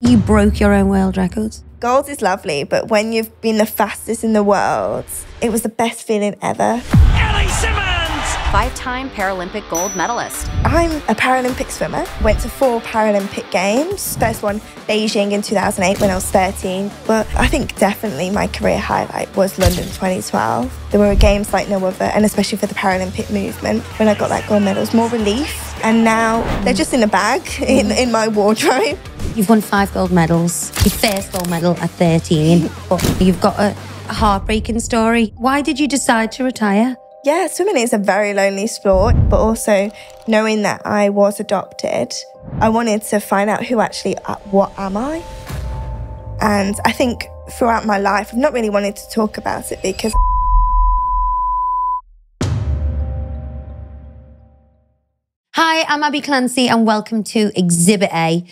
You broke your own world records. Gold is lovely, but when you've been the fastest in the world, it was the best feeling ever. Ellie Simmonds! 5-time Paralympic gold medalist. I'm a Paralympic swimmer. Went to 4 Paralympic Games. First one, Beijing in 2008 when I was 13. But I think definitely my career highlight was London 2012. There were games like no other, and especially for the Paralympic movement. When I got that gold medal, it was more relief. And now they're just in a bag in my wardrobe. You've won 5 gold medals. Your first gold medal at 13. But you've got a heartbreaking story. Why did you decide to retire? Yeah, swimming is a very lonely sport, but also knowing that I was adopted, I wanted to find out what am I? And I think throughout my life, I've not really wanted to talk about it because Hi, I'm Abbey Clancy and welcome to Exhibit A.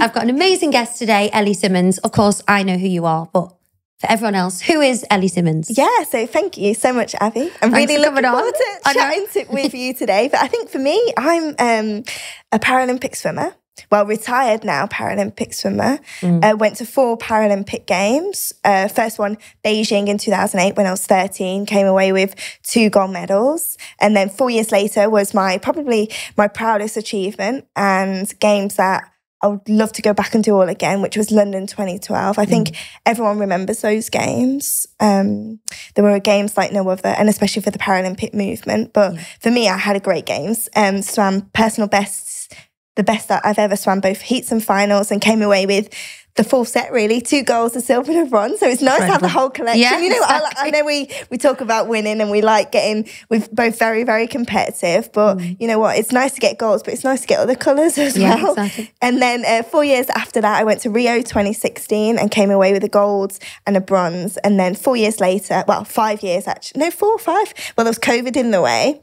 I've got an amazing guest today, Ellie Simmonds. Of course, I know who you are, but for everyone else, who is Ellie Simmonds? Yeah, so thank you so much, Abby. I'm really looking forward to chatting with you today. But I think for me, I'm a Paralympic swimmer. Well, retired now Paralympic swimmer. Went to 4 Paralympic Games. First one, Beijing in 2008 when I was 13. Came away with 2 gold medals. And then 4 years later was probably my proudest achievement and games that I would love to go back and do all again, which was London 2012. I think everyone remembers those games. There were games like no other, and especially for the Paralympic movement. But for me, I had a great games. Swam personal bests, the best that I've ever swam, both heats and finals, and came away with the full set, really. 2 golds, a silver and a bronze. So it's nice to have the whole collection. Yeah, you know, exactly. I know we talk about winning and we like we're both very, very competitive. But you know what? It's nice to get golds, but it's nice to get other colours as well. Exactly. And then 4 years after that, I went to Rio 2016 and came away with a gold and a bronze. And then 4 years later, well, 5 years actually. No, 4 or 5. Well, there was COVID in the way.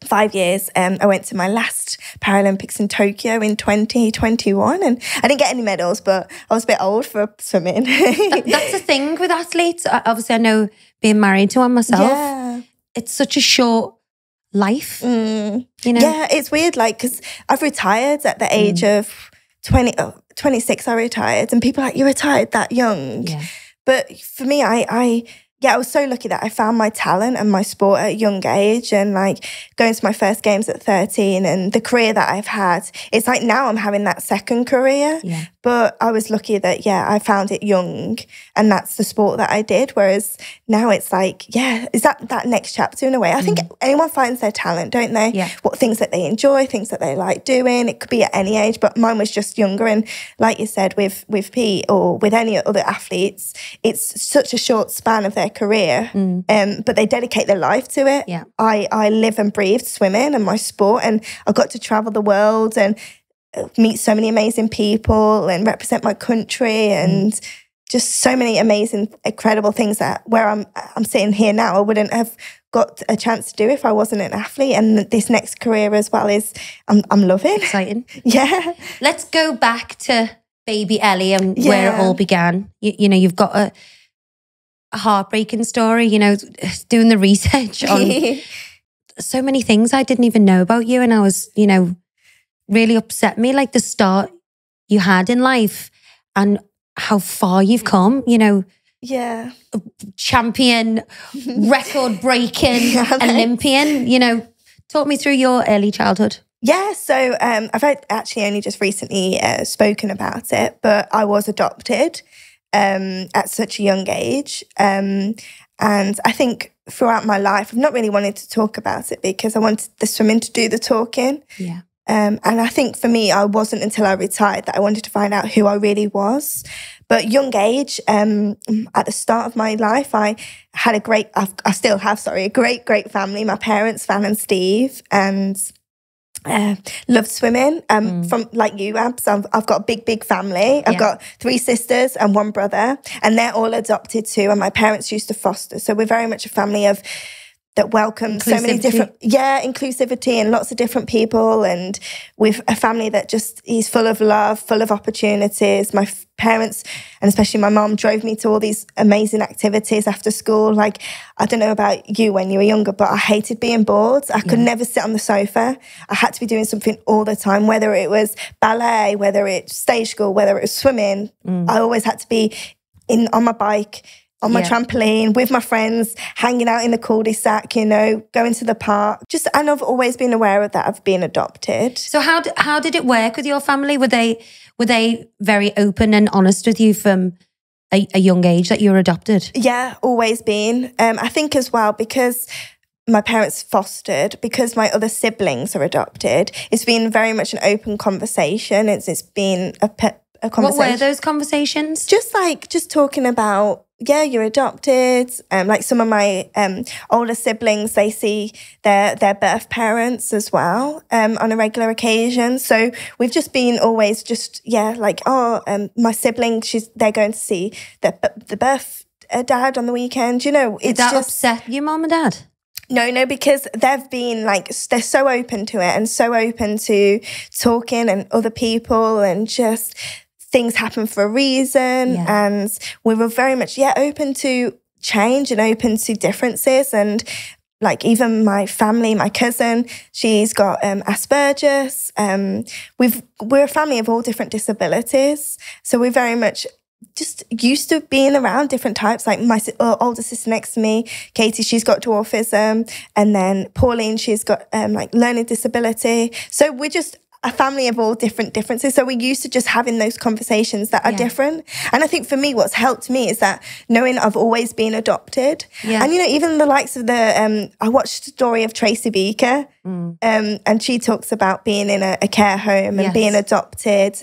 5 years, I went to my last Paralympics in Tokyo in 2021 and I didn't get any medals, but I was a bit old for swimming. That's the thing with athletes. Obviously, I know being married to one myself, it's such a short life, you know? Yeah, it's weird, like, because I've retired at the age of 26, I retired, and people are like, you retired that young? Yeah. But for me, I was so lucky that I found my talent and my sport at a young age, and like going to my first games at 13 and the career that I've had, it's like now I'm having that second career. Yeah. But I was lucky that, I found it young and that's the sport that I did. Whereas now it's like, is that next chapter in a way. I think anyone finds their talent, don't they? Yeah. What things that they enjoy, things that they like doing. It could be at any age, but mine was just younger. And like you said, with Pete or with any other athletes, it's such a short span of their career, but they dedicate their life to it. Yeah. I live and breathe swimming and my sport, and I got to travel the world and meet so many amazing people and represent my country and just so many amazing, incredible things that where I'm sitting here now, I wouldn't have got a chance to do if I wasn't an athlete. And this next career as well is I'm loving. Exciting. Yeah. Let's go back to baby Ellie and where it all began. You know, you've got a heartbreaking story, you know, doing the research on so many things I didn't even know about you. And I was, you know, really upset me, like the start you had in life and how far you've come, you know. Yeah. Champion, record-breaking Olympian, you know. Talk me through your early childhood. Yeah, so I've actually only just recently spoken about it, but I was adopted at such a young age. And I think throughout my life, I've not really wanted to talk about it because I wanted the swimming to do the talking. Yeah. And I think for me, I wasn't until I retired that I wanted to find out who I really was. But young age, at the start of my life, I had I still have, a great family. My parents, Van and Steve, and loved swimming. From like you, Abs, I've got a big family. I've got 3 sisters and 1 brother, and they're all adopted too. And my parents used to foster. So we're very much a family of that welcomes so many different, inclusivity and lots of different people, and with a family that just is full of love, full of opportunities. My parents, and especially my mom, drove me to all these amazing activities after school. Like, I don't know about you when you were younger, but I hated being bored. I could never sit on the sofa. I had to be doing something all the time, whether it was ballet, whether it's stage school, whether it was swimming. I always had to be on my bike, on my trampoline, with my friends, hanging out in the cul-de-sac, you know, going to the park. And I've always been aware of that. I've been adopted. So how did it work with your family? Were they very open and honest with you from a young age that you were adopted? Yeah, always been. I think as well, because my parents fostered, because my other siblings are adopted, it's been very much an open conversation. It's been a conversation. What were those conversations? Just talking about, you're adopted. Like some of my older siblings, they see their birth parents as well on a regular occasion. So we've just been always my sibling, they're going to see the birth dad on the weekend. You know, Did that upset your mum and dad? No, because they've been they're so open to it and so open to talking and other people, and just things happen for a reason. And we were very much, open to change and open to differences. And like even my family, my cousin, she's got Asperger's. We're a family of all different disabilities. So we're very much just used to being around different types. Like my older sister next to me, Katie, she's got dwarfism. And then Pauline, she's got learning disability. So we're just a family of all different differences. So we're used to just having those conversations that are different. And I think for me, what's helped me is that knowing I've always been adopted. And, you know, even the likes of I watched the story of Tracy Beaker, and she talks about being in a care home and being adopted,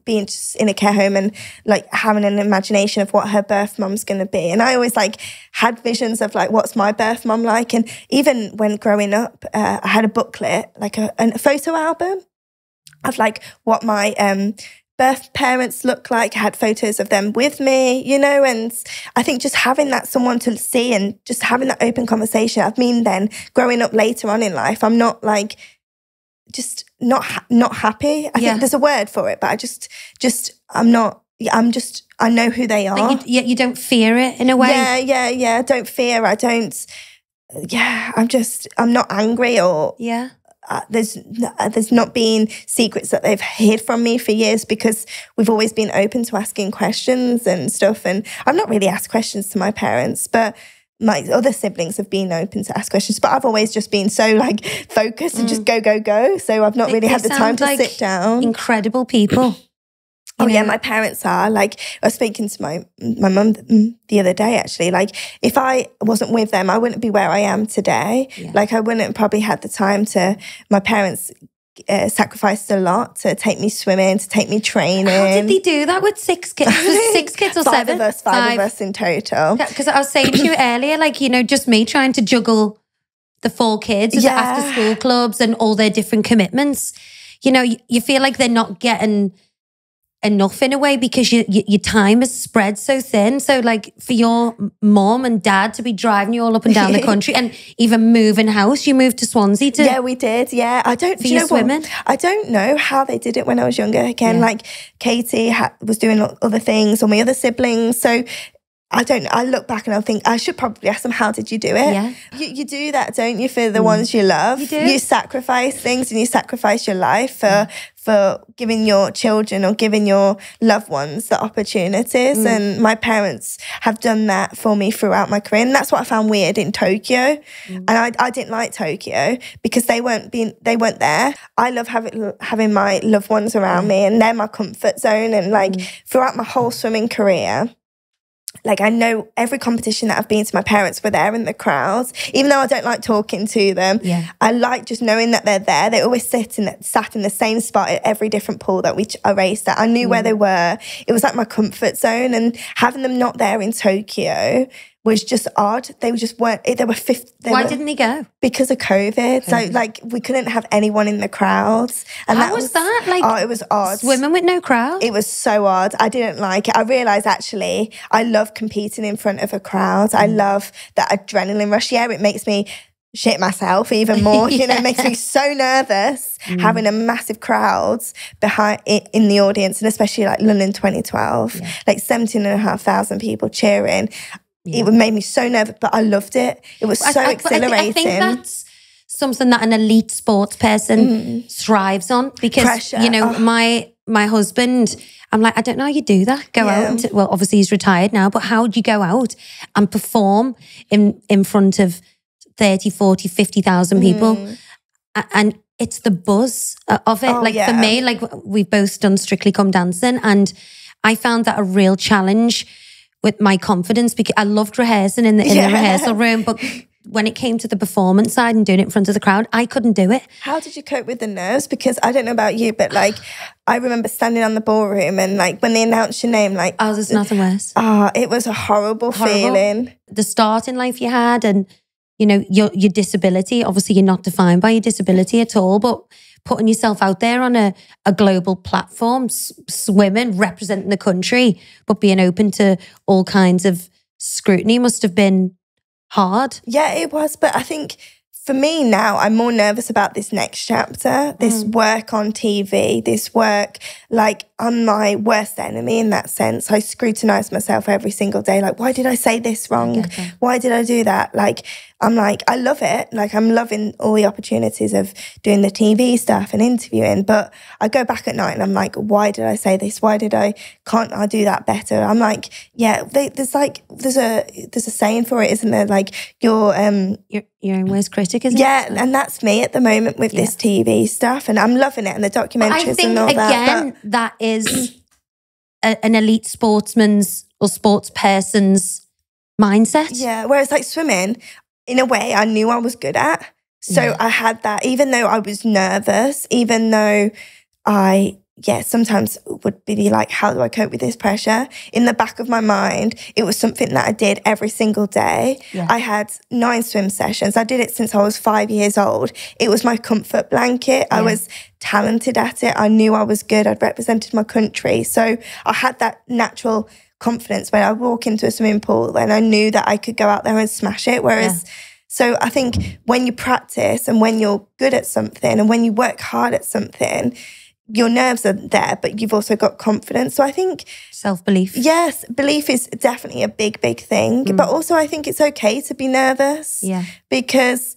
being just in a care home and like having an imagination of what her birth mum's going to be. And I always had visions of what's my birth mum like? And even when growing up, I had a booklet, a photo album of what my birth parents look like. I had photos of them with me, you know, and I think just having that someone to see and just having that open conversation. I mean, then growing up later on in life, I'm not just not happy. I think there's a word for it, but I know who they are. You don't fear it in a way. Yeah. I don't fear. I'm not angry or there's not been secrets that they've hid from me for years, because we've always been open to asking questions and stuff. And I've not really asked questions to my parents, but my other siblings have been open to ask questions. But I've always just been so focused and just go. So I've not really had the time to sit down. Incredible people. My parents are. I was speaking to my mum the other day, actually. If I wasn't with them, I wouldn't be where I am today. I wouldn't probably had the time to. My parents sacrificed a lot to take me swimming, to take me training. How did they do that with 6 kids? Was it 6 kids or 7? Five of us in total. Because I was saying to you earlier, just me trying to juggle the 4 kids with the after school clubs and all their different commitments. You know, you feel like they're not getting enough in a way, because your time is spread so thin. So for your mom and dad to be driving you all up and down the country and even moving house, you moved to Swansea to... Yeah, we did. Yeah. I don't... For your swimming? I don't know how they did it when I was younger. Again, Katie was doing other things, or my other siblings. So I don't know. I look back and I think I should probably ask them, how did you do it? Yeah. You do that, don't you, for the ones you love? You do. You sacrifice things and you sacrifice your life for giving your children or giving your loved ones the opportunities. And my parents have done that for me throughout my career. And that's what I found weird in Tokyo. And I didn't like Tokyo because they weren't there. I love having my loved ones around me, and they're my comfort zone. And throughout my whole swimming career, I know every competition that I've been to, my parents were there in the crowds. Even though I don't like talking to them, I like just knowing that they're there. They always sat in the same spot at every different pool that I raced at. I knew where they were. It was my comfort zone. And having them not there in Tokyo was just odd. They weren't, they were 50. Why didn't they go? Because of COVID. So like we couldn't have anyone in the crowds. And how was that? Like, oh, it was odd. Swimming with no crowd? It was so odd. I didn't like it. I realised actually I love competing in front of a crowd. I love that adrenaline rush. Yeah, it makes me shit myself even more. You know, it makes me so nervous having a massive crowds behind in the audience, and especially like London 2012, like 17,500 people cheering. It made me so nervous, but I loved it. It was so exhilarating. I think that's something that an elite sports person thrives on, because pressure. You know, my husband, I'm like, I don't know how you do that. Go out. Well, obviously he's retired now, but how do you go out and perform in front of 30, 40, 50,000 people? And it's the buzz of it. For me, like we've both done Strictly Come Dancing, and I found that a real challenge with my confidence, because I loved rehearsing in the rehearsal room, but when it came to the performance side and doing it in front of the crowd, I couldn't do it. How did you cope with the nerves? Because I don't know about you, but like I remember standing on the ballroom and like when they announced your name, like there's nothing worse. It was a horrible feeling. The start in life you had, and you know, your disability. Obviously you're not defined by your disability at all, but putting yourself out there on a global platform, swimming, representing the country, but being open to all kinds of scrutiny must have been hard. Yeah, it was. But I think for me now, I'm more nervous about this next chapter, this work on TV, this work, like I'm my worst enemy in that sense. I scrutinise myself every single day. Like, why did I say this wrong? Why did I do that? Like, I'm like, I love it. Like, I'm loving all the opportunities of doing the TV stuff and interviewing. But I go back at night and I'm like, why did I say this? Can't I do that better? I'm like, yeah, there's a saying for it, isn't there? Like, your own worst critic, isn't it? Yeah, and that's me at the moment with this TV stuff. And I'm loving it, and the documentaries and all that. I think, again, that is an elite sportsman's or sports person's mindset. Yeah, whereas like swimming, in a way, I knew I was good at. So I had that, even though I was nervous, even though I, sometimes would be like, how do I cope with this pressure? In the back of my mind, it was something that I did every single day. Yeah. I had 9 swim sessions. I did it since I was 5 years old. It was my comfort blanket. I was talented at it. I knew I was good. I'd represented my country. So I had that natural confidence when I walk into a swimming pool, and I knew that I could go out there and smash it. Whereas, so I think when you practice and when you're good at something and when you work hard at something, your nerves are there, but you've also got confidence. So I think self-belief. Yes, belief is definitely a big, big thing. But also I think it's okay to be nervous. Yeah. Because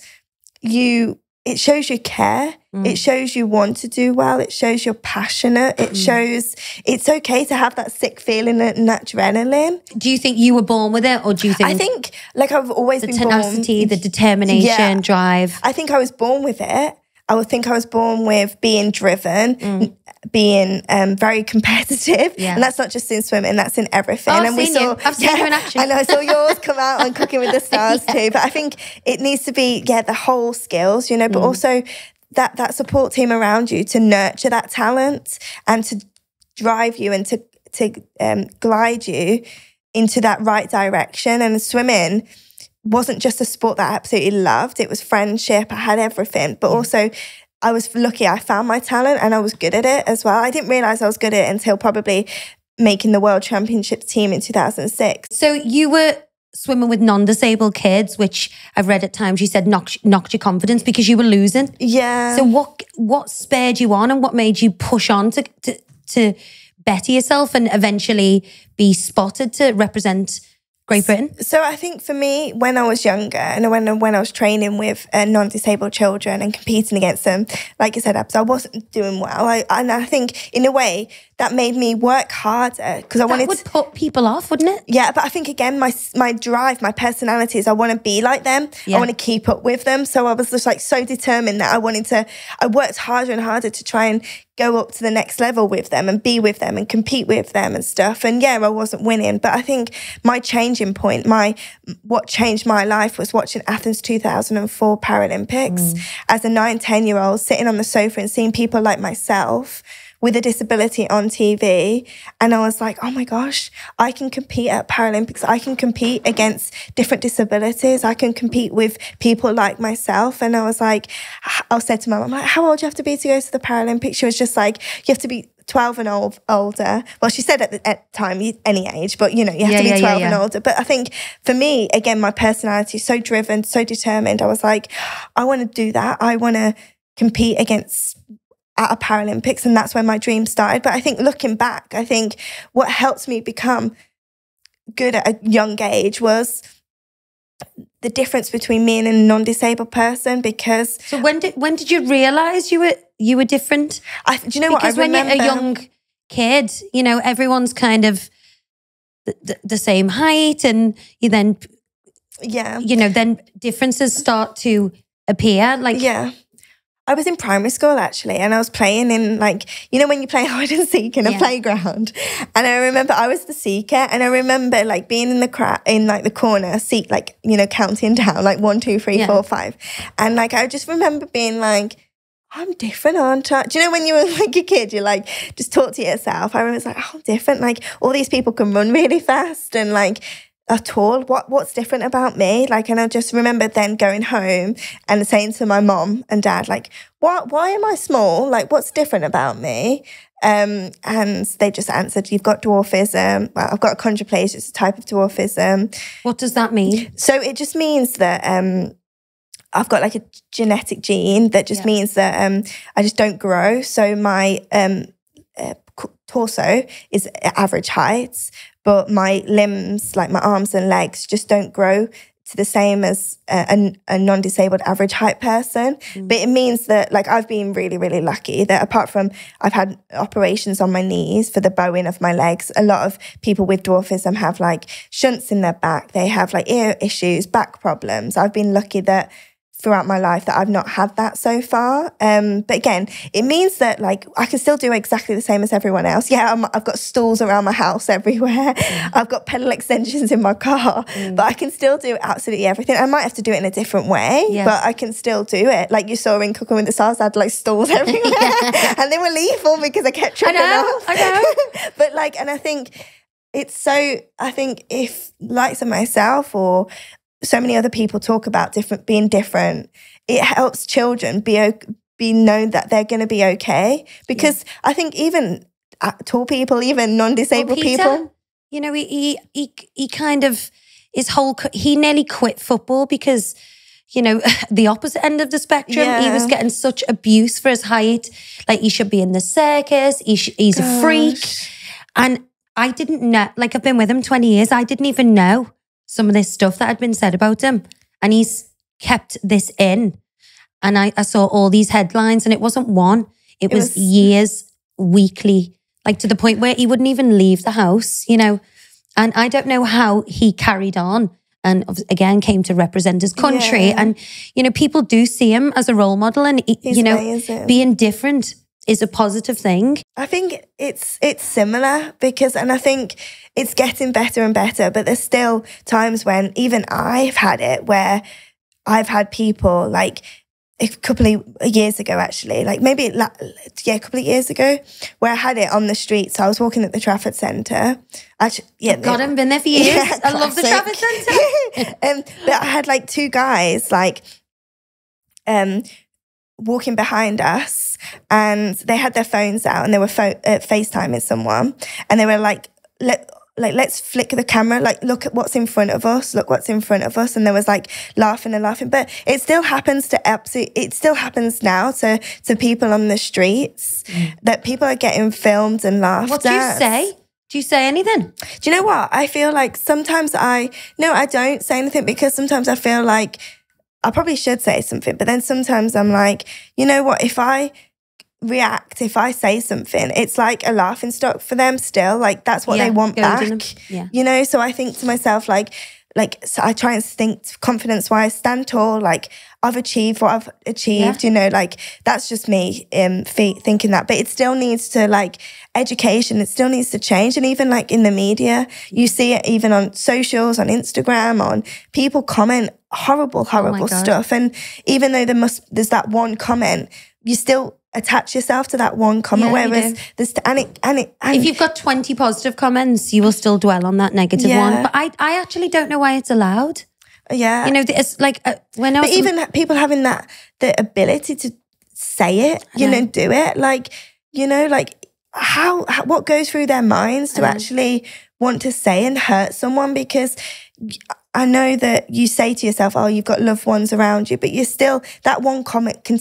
it shows you care. It shows you want to do well. It shows you're passionate. It shows it's okay to have that sick feeling and that adrenaline. Do you think you were born with it, or do you think? I think like I've always been tenacity, the determination, drive. I think I was born with it. I would think I was born with being driven, being very competitive. Yeah. And that's not just in swimming, that's in everything. I've seen you in action. I know, I saw yours come out on Cooking with the Stars too. But I think it needs to be, the whole skills, you know, but also that support team around you to nurture that talent and to drive you and to glide you into that right direction. And swimming wasn't just a sport that I absolutely loved. It was friendship. I had everything. But also I was lucky. I found my talent and I was good at it as well. I didn't realise I was good at it until probably making the World Championships team in 2006. So you were swimming with non-disabled kids, which I've read at times you said knocked your confidence because you were losing. Yeah. So what spurred you on and what made you push on to better yourself and eventually be spotted to represent Great Britain? So I think for me, when I was younger and when I was training with non-disabled children and competing against them, like you said, Abs, I wasn't doing well. And I think in a way that made me work harder because I wanted to... That would put people off, wouldn't it? Yeah, but I think again, my drive, my personality is I want to be like them. Yeah. I want to keep up with them. So I was just like so determined that I worked harder and harder to try and go up to the next level with them and be with them and compete with them and stuff. And I wasn't winning. But I think my changing point, what changed my life was watching Athens 2004 Paralympics as a 9-10-year-old sitting on the sofa and seeing people like myself with a disability on TV. And I was like, oh my gosh, I can compete at Paralympics. I can compete against different disabilities. I can compete with people like myself. And I was like, I said to my mum, like, how old do you have to be to go to the Paralympics? She was just like, you have to be 12 and older. Well, she said at the time, any age, but you know, you have to be 12 and older. But I think for me, again, my personality is so driven, so determined. I was like, I want to do that. I want to compete at a Paralympics, and that's where my dream started. But I think looking back, I think what helped me become good at a young age was the difference between me and a non-disabled person. Because so when did you realise you were different? Do you know what I remember? When you're a young kid, you know, everyone's kind of the same height, and you then then differences start to appear. I was in primary school actually, and I was playing in, like, you know, when you play hide and seek in a playground. And I remember I was the seeker, and I remember like being in the corner seat, like, you know, counting down like 1, 2, 3, 4, 5. And like I just remember being like, I'm different, aren't I? Do you know when you were like a kid, you're like, just talk to yourself. I remember it's like, oh, I'm different. Like all these people can run really fast and like are tall. What's different about me? Like, and I just remember then going home and saying to my mom and dad, like, why am I small? Like, what's different about me? And they just answered, you've got dwarfism. Well, I've got achondroplasia, it's a type of dwarfism. What does that mean? So it just means that I've got like a genetic gene that just means that I just don't grow. So my torso is average height, but my limbs, like my arms and legs, just don't grow to the same as a non-disabled average height person. But it means that, like, I've been really, really lucky that apart from I've had operations on my knees for the bowing of my legs, a lot of people with dwarfism have like shunts in their back. They have like ear issues, back problems. I've been lucky that throughout my life that I've not had that so far. But again, it means that like I can still do exactly the same as everyone else. Yeah, I've got stools around my house everywhere. I've got pedal extensions in my car, but I can still do absolutely everything. I might have to do it in a different way, but I can still do it. Like you saw in Cooking with the Stars, I had like stools everywhere and they were lethal because I kept tripping off. I know. But like, and I think it's so, I think if likes of myself or so many other people talk about being different, it helps children be known that they're going to be okay. Because I think even tall people, even non-disabled people, you know, he kind of he nearly quit football because, you know, the opposite end of the spectrum, he was getting such abuse for his height. Like he should be in the circus. He's a freak, and I didn't know. Like I've been with him 20 years. I didn't even know some of this stuff that had been said about him, and he's kept this in. And I saw all these headlines, and it wasn't one. It was years, weekly, like to the point where he wouldn't even leave the house, you know. And I don't know how he carried on and again came to represent his country. And, you know, people do see him as a role model, and, you know, amazing. Being different is a positive thing. I think it's similar because, and I think it's getting better and better, but there's still times when even I've had it where I've had people like a couple of years ago actually, like maybe, a couple of years ago where I had it on the street. So I was walking at the Trafford Centre. Actually, God, I've been there for years. I love the Trafford Centre. But I had like two guys like walking behind us, and they had their phones out and they were FaceTiming someone, and they were like, let's flick the camera, like look at what's in front of us, and there was like laughing and laughing. But it still happens it still happens now to people on the streets, that people are getting filmed and laughed at. What do you say? Do you say anything? Do you know what? I feel like sometimes I don't say anything, because sometimes I feel like I probably should say something, but then sometimes I'm like, you know what, if I react, if I say something, it's like a laughing stock for them still. Like that's what they want back. You know, so I think to myself, like so I try and think confidence-wise, stand tall, like I've achieved what I've achieved, you know, like that's just me thinking that. But it still needs to, like, education, it still needs to change. And even like in the media, you see it even on socials, on Instagram, on people comment horrible stuff. And even though there's that one comment, you still attach yourself to that one comment. Whereas if you've got 20 positive comments, you will still dwell on that negative one. But I actually don't know why it's allowed. Yeah. You know, it's like when I was... But even people having the ability to say it, you know, do it. Like, you know, like what goes through their minds to actually want to say and hurt someone? Because I know that you say to yourself, oh, you've got loved ones around you, but you're still, that one comment can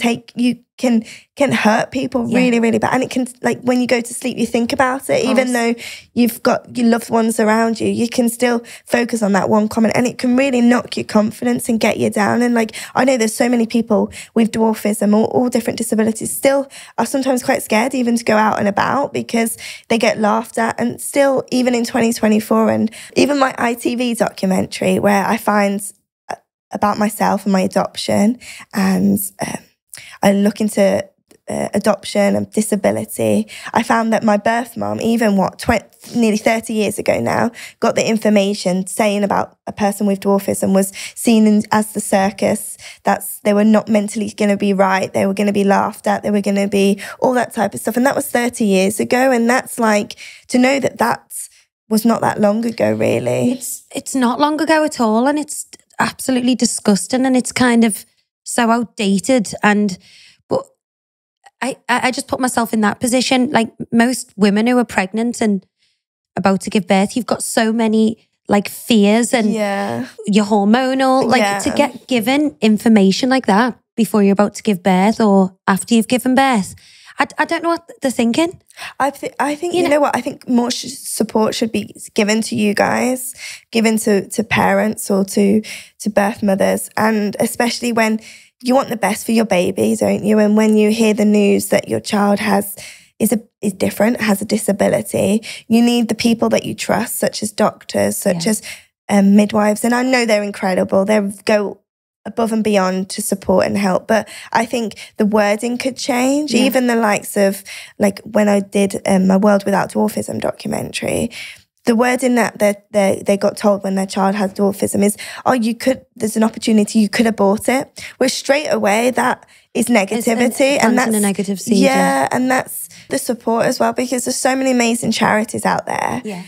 hurt people really, really bad. And it can, like, when you go to sleep, you think about it, even though you've got your loved ones around you, you can still focus on that one comment, and it can really knock your confidence and get you down. And like, I know there's so many people with dwarfism or all different disabilities still are sometimes quite scared even to go out and about because they get laughed at. And still, even in 2024, and even my ITV documentary where I find about myself and my adoption, and I look into adoption and disability, I found that my birth mum, even nearly 30 years ago now, got the information saying about a person with dwarfism was seen as the circus. They were not mentally going to be right. They were going to be laughed at. They were going to be all that type of stuff. And that was 30 years ago. And that's like, to know that was not that long ago, really. It's not long ago at all. And it's absolutely disgusting. And it's kind of so outdated. But I just put myself in that position. Like most women who are pregnant and about to give birth, you've got so many like fears and you're hormonal. Like to get given information like that before you're about to give birth or after you've given birth, I don't know what they're thinking. I think you know what? I think more support should be given to you guys, given to parents or to birth mothers, and especially when you want the best for your baby, don't you? And when you hear the news that your child is different, has a disability, you need the people that you trust, such as doctors, such as midwives. And I know they're incredible. They go above and beyond to support and help. But I think the wording could change. Even the likes of, like when I did my World Without Dwarfism documentary, the wording that they got told when their child has dwarfism is, there's an opportunity, you could abort it. Where straight away that is negativity. And that's a negative seed. Yeah, and that's the support as well, because there's so many amazing charities out there. Yeah.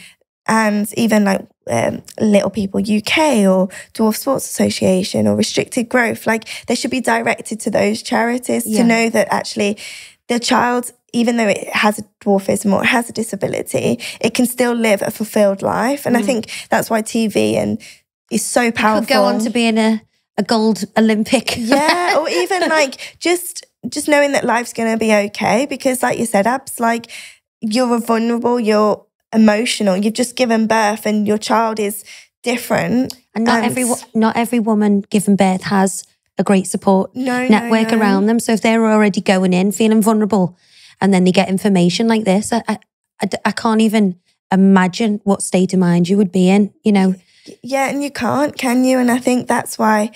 And even like Little People UK or Dwarf Sports Association or Restricted Growth, like they should be directed to those charities to know that actually the child, even though it has a dwarfism or it has a disability, it can still live a fulfilled life. And I think that's why TV is so powerful. Could go on to being a gold Olympic. Yeah, or even like just knowing that life's going to be okay, because like you said, Abs, like you're vulnerable, you're emotional, you've just given birth and your child is different. And not every woman given birth has a great support network around them. So if they're already going in feeling vulnerable and then they get information like this, I can't even imagine what state of mind you would be in, you know. Yeah, and you can't, can you? And I think that's why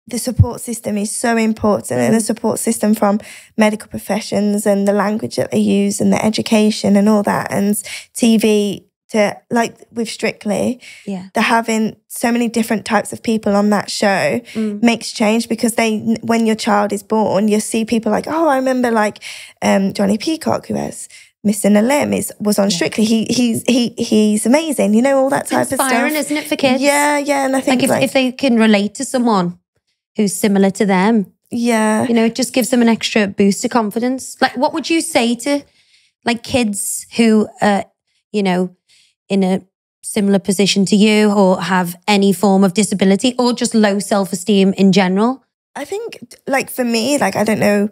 the support system is so important, and the support system from medical professions and the language that they use and the education and all that, and TV, to like with Strictly, they're having so many different types of people on that show makes change, because when your child is born, you see people like, oh, I remember like Johnny Peacock, who has missing a limb, was on Strictly. He's amazing, you know, all that type of stuff. Inspiring, isn't it, for kids? Yeah, and I think if they can relate to someone who's similar to them, you know, it just gives them an extra boost of confidence. Like, what would you say to like kids who are, you know, in a similar position to you or have any form of disability or just low self-esteem in general? I think, like, for me, like, I don't know,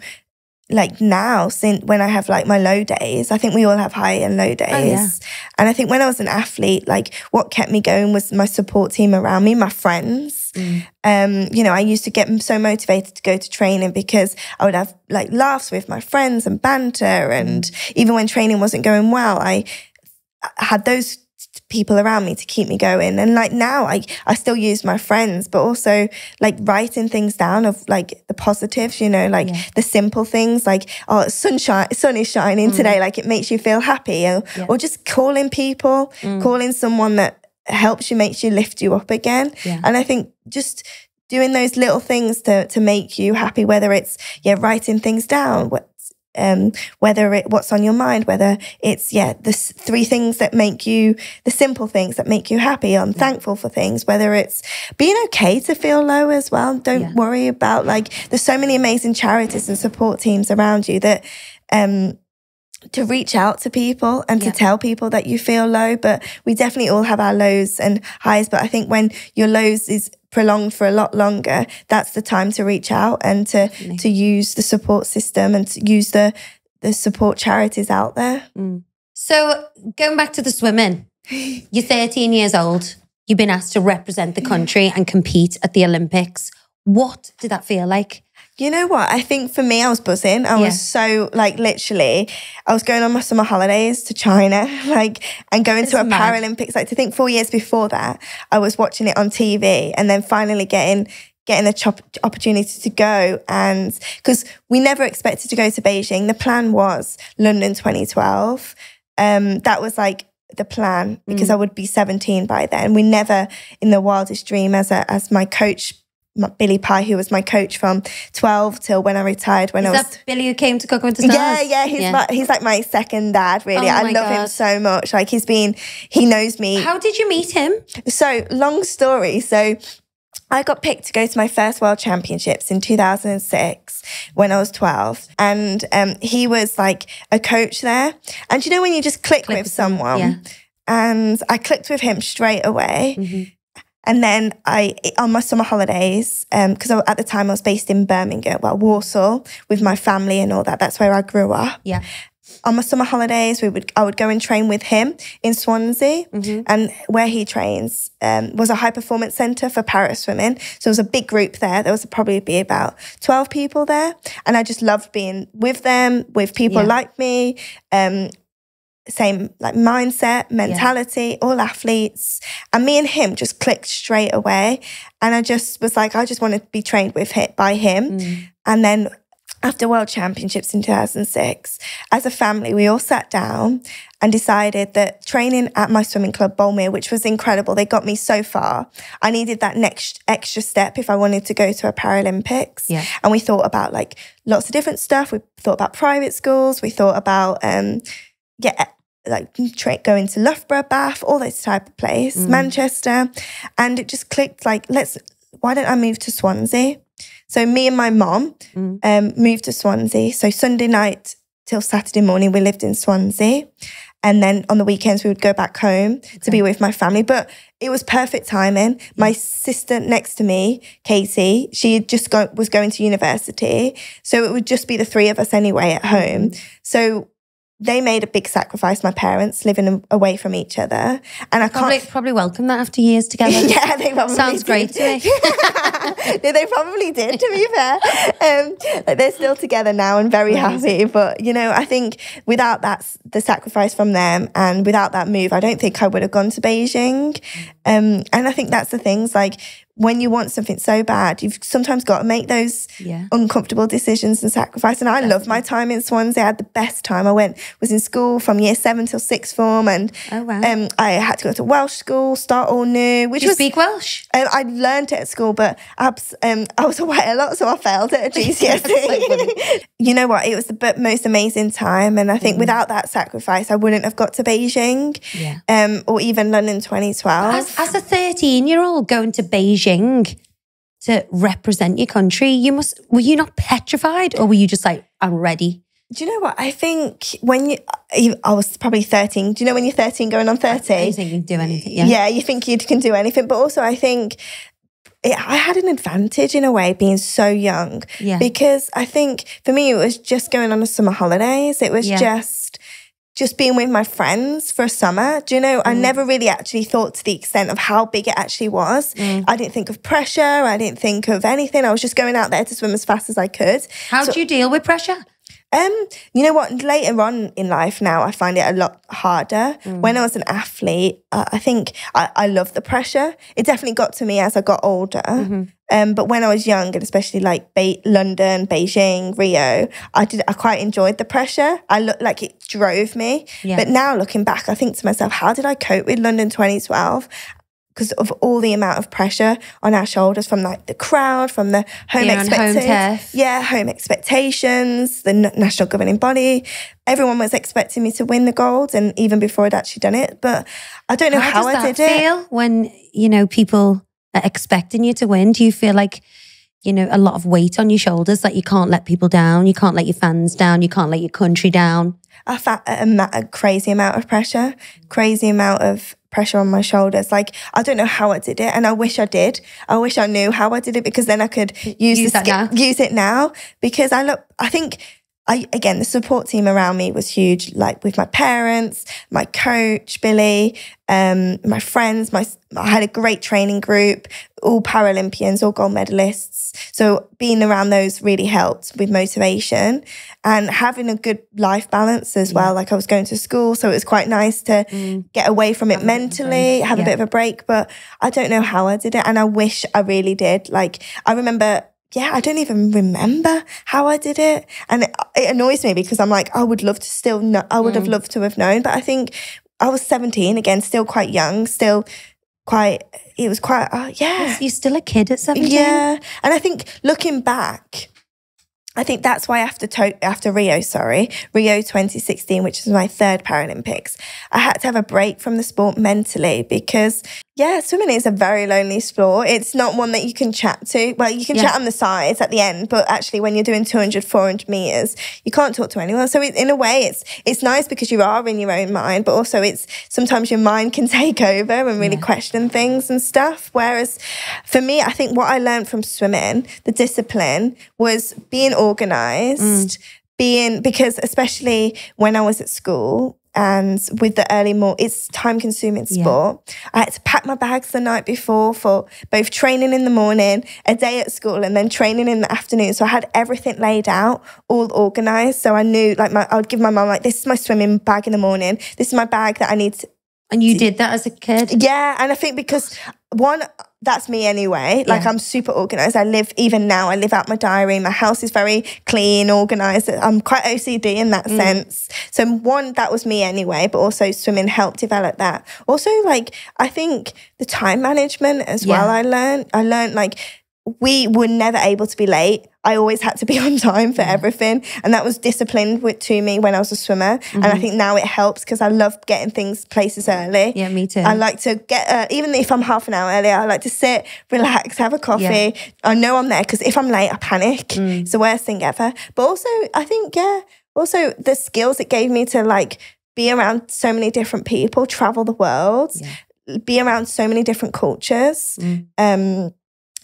like now, since when I have like my low days, I think we all have high and low days. Oh, yeah. And I think when I was an athlete, like what kept me going was my support team around me, my friends. You know, I used to get so motivated to go to training because I would have like laughs with my friends and banter. And even when training wasn't going well, I had those people around me to keep me going. And like now I still use my friends, but also like writing things down of like the positives, you know, like the simple things, like, oh, sun is shining today, like it makes you feel happy, or just calling people, calling someone that helps you, makes you, lift you up again. And I think just doing those little things to make you happy, whether it's writing things down, whether it what's on your mind, whether it's the 3 things that make you, the simple things that make you happy. I'm thankful for things, whether it's being okay to feel low as well. Don't worry about, like, there's so many amazing charities and support teams around you that to reach out to people and to tell people that you feel low. But we definitely all have our lows and highs. But I think when your lows is prolonged for a lot longer, that's the time to reach out and to use the support system and to use the support charities out there. So going back to the swimming, you're 13 years old. You've been asked to represent the country and compete at the Olympics. What did that feel like? You know what? I think for me, I was buzzing. I was so, like, literally, I was going on my summer holidays to China, like, and going to a Paralympics. Like, to think 4 years before that, I was watching it on TV and then finally getting the opportunity to go. And because we never expected to go to Beijing. The plan was London 2012. That was like the plan, because I would be 17 by then. We never, in the wildest dream, as my coach, Billy Pye, who was my coach from 12 till when I retired. Is that Billy who came to Cook with the Stars? Yeah. He's like my second dad, really. I love him so much. Like, he knows me. How did you meet him? So, long story. So, I got picked to go to my first World Championships in 2006 when I was 12. And he was like a coach there. And you know when you just click with someone? Yeah. And I clicked with him straight away. And then on my summer holidays, because at the time I was based in Birmingham, Warsaw, with my family and all that. That's where I grew up. Yeah. On my summer holidays, I would go and train with him in Swansea. And where he trains was a high performance centre for para swimming. So it was a big group there. There was probably be about 12 people there. And I just loved being with them, with people like me. Same like mindset, mentality, all athletes. And me and him just clicked straight away. And I just was like, I just wanted to be trained by him. And then after World Championships in 2006, as a family, we all sat down and decided that training at my swimming club, Bolmere, which was incredible, they got me so far, I needed that next extra step if I wanted to go to a Paralympics. And we thought about like lots of different stuff. We thought about private schools. We thought about, going to Loughborough, Bath, all those type of place, Manchester. And it just clicked like, why don't I move to Swansea? So me and my mom moved to Swansea. So Sunday night till Saturday morning, we lived in Swansea. And then on the weekends, we would go back home to be with my family. But it was perfect timing. My sister next to me, Katie, she just was going to university. So it would just be the 3 of us anyway at home. So they made a big sacrifice, my parents, living away from each other. And I probably welcome that after years together. Yeah, they probably Sounds great to me. Yeah, they probably did, to be fair. They're still together now and very happy. But, you know, I think without the sacrifice from them and without that move, I don't think I would have gone to Beijing. And I think that's the things, like, when you want something so bad, you've sometimes got to make those uncomfortable decisions and sacrifice. And I love my time in Swansea. I had the best time. I was in school from year 7 till 6th form, and I had to go to Welsh school, start all new. Did you speak Welsh? I learned it at school, but I was away a lot, so I failed it at GCSE. You know what? It was the most amazing time, and I think without that sacrifice, I wouldn't have got to Beijing, or even London 2012. As a 13-year-old going to Beijing to represent your country, were you not petrified, or were you just like, I'm ready? Do you know what? I think I was probably 13. Do you know when you're 13 going on 30? You think you can do anything, Yeah, you think you can do anything. But also I think I had an advantage in a way being so young. Because I think for me, it was just going on a summer holidays. It was just being with my friends for a summer. Do you know, I never really actually thought to the extent of how big it actually was. I didn't think of pressure. I didn't think of anything. I was just going out there to swim as fast as I could. How do you deal with pressure? You know what? Later on in life now, I find it a lot harder. When I was an athlete, I think I love the pressure. It definitely got to me as I got older. But when I was young, and especially like London, Beijing, Rio, I quite enjoyed the pressure. I looked like it drove me. But now looking back, I think to myself, how did I cope with London 2012? because of all the amount of pressure on our shoulders from like the crowd, from the home expectations, the national governing body. Everyone was expecting me to win the gold, and even before I'd actually done it. But I don't know how I did it. How does that feel when, you know, people are expecting you to win? Do you feel like, you know, a lot of weight on your shoulders, that you can't let people down, you can't let your fans down, you can't let your country down? I felt a crazy amount of pressure on my shoulders. Like, I don't know how I did it, and I wish I did. I wish I knew how I did it, because then I could use it now. Because again, the support team around me was huge, like with my parents, my coach, Billy, my friends. I had a great training group, all Paralympians, all gold medalists. So being around those really helped with motivation, and having a good life balance as well. Like, I was going to school, so it was quite nice to get away from it mentally, have a bit of a break. But I don't know how I did it, and I wish I really did. Like, I remember... I don't even remember how I did it. And it annoys me, because I'm like, I would love to still know. I would have loved to have known. But I think I was 17, again, still quite young, it was quite, You're still a kid at 17? Yeah. And I think looking back, I think that's why after Rio 2016, which was my third Paralympics, I had to have a break from the sport mentally, because swimming is a very lonely sport. It's not one that you can chat to. Well, you can chat on the sides at the end, but actually when you're doing 200, 400 meters, you can't talk to anyone. So in a way, it's nice because you are in your own mind, but also it's sometimes your mind can take over and really question things and stuff. Whereas for me, I think what I learned from swimming, the discipline, was being organised, because especially when I was at school, and with the it's time-consuming sport. I had to pack my bags the night before for both training in the morning, a day at school, and then training in the afternoon. So I had everything laid out, all organised. So I knew, like, I would give my mum, like, this is my swimming bag in the morning. This is my bag that I need to... And you did that as a kid? Yeah, and I think because, one, that's me anyway. Like, I'm super organised. Even now, I live out my diary. My house is very clean, organised. I'm quite OCD in that sense. So one, that was me anyway, but also swimming helped develop that. Also, like, I think the time management as well, I learned, like, we were never able to be late. I always had to be on time for everything. And that was disciplined to me when I was a swimmer. And I think now it helps, because I love getting places early. Yeah, me too. I like to get, even if I'm half an hour earlier, I like to sit, relax, have a coffee. Yeah. I know I'm there, because if I'm late, I panic. It's the worst thing ever. But also, I think, also the skills it gave me to, like, be around so many different people, travel the world, be around so many different cultures.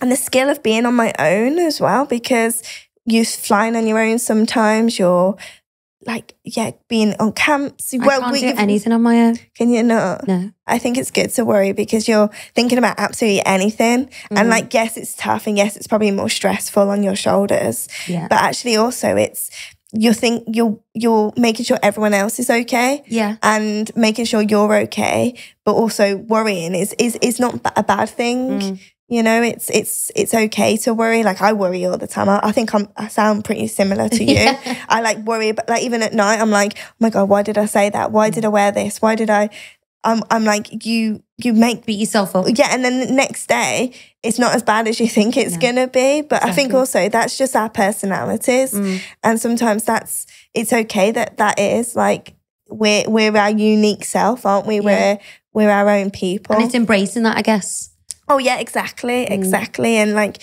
And the skill of being on my own as well, because you're flying on your own sometimes. You're like, being on camps. I can't do anything on my own. Can you not? No. I think it's good to worry, because you're thinking about absolutely anything. And like, yes, it's tough, and yes, it's probably more stressful on your shoulders. Yeah. But actually also you're making sure everyone else is okay. Yeah. And making sure you're okay. But also worrying is not a bad thing. You know, it's okay to worry. Like, I worry all the time. I think I sound pretty similar to you. I like worry, but like even at night, I'm like, oh my God, why did I say that? Why did I wear this? Why did I? I'm like, you beat yourself up. Yeah, and then the next day, it's not as bad as you think it's gonna be. But I think also that's just our personalities, and sometimes it's okay that is like we're our unique self, aren't we? We're our own people, and it's embracing that, I guess. Oh, yeah, exactly. And like,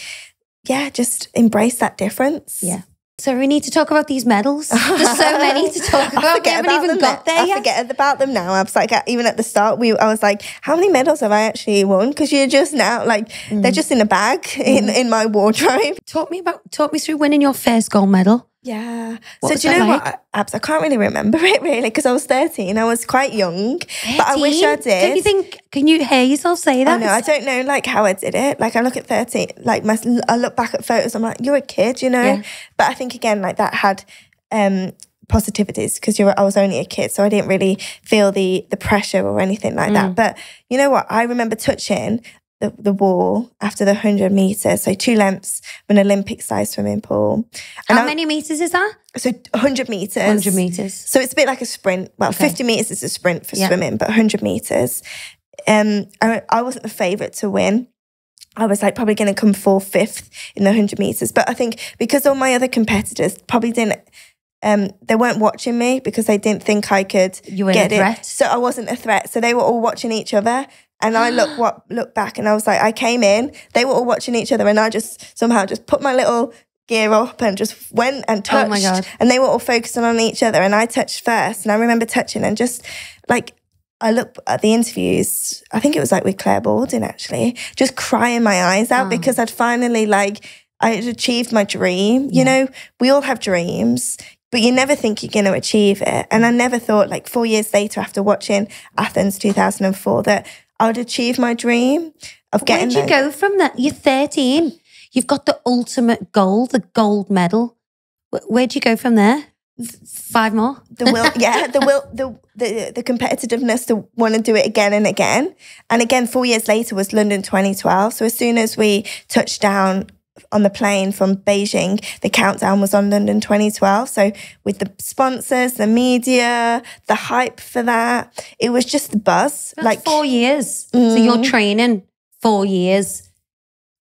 just embrace that difference. Yeah. So we need to talk about these medals. There's so many to talk about. We haven't even got there yet. I forget about them now. I was like, even at the start, I was like, how many medals have I actually won? Because you're just now, like, they're just in a bag in my wardrobe. Talk me through winning your first gold medal. Yeah. So do you know what, Abs? I can't really remember it really, because I was 13. I was quite young, 13? But I wish I did. Can you hear yourself say that? I know. I don't know like how I did it. Like, I look at 13, like I look back at photos, I'm like, you're a kid, you know? Yeah. But I think again, like that had positivities, because I was only a kid, so I didn't really feel the pressure or anything like that. But you know what? I remember touching the wall after the 100 meters, so 2 lengths of an Olympic size swimming pool. And how many meters is that? So 100 meters. 100 meters. So it's a bit like a sprint. Well, 50 meters is a sprint for swimming, but 100 meters. I wasn't the favourite to win. I was like probably going to come 4th, 5th in the 100 metres. But I think because all my other competitors probably didn't, they weren't watching me because they didn't think I could get it. So I wasn't a threat. So they were all watching each other. And I looked back and I was like, I came in, they were all watching each other, and I just somehow just put my little gear up and just went and touched. Oh my God. And they were all focusing on each other, and I touched first. And I remember touching and just like, I looked at the interviews, I think it was like with Claire Baldwin actually, just crying my eyes out because I'd finally I had achieved my dream. You know, we all have dreams, but you never think you're going to achieve it. And I never thought 4 years later after watching Athens 2004 that I would achieve my dream of getting Where'd you go from that? You're 13. You've got the ultimate goal, the gold medal. Where'd you go from there? 5 more? The will, the competitiveness to want to do it again and again. And again, 4 years later was London 2012. So as soon as we touched down on the plane from Beijing, the countdown was on London 2012. So with the sponsors, the media, the hype for that, it was just the buzz. That's 4 years. So you're training 4 years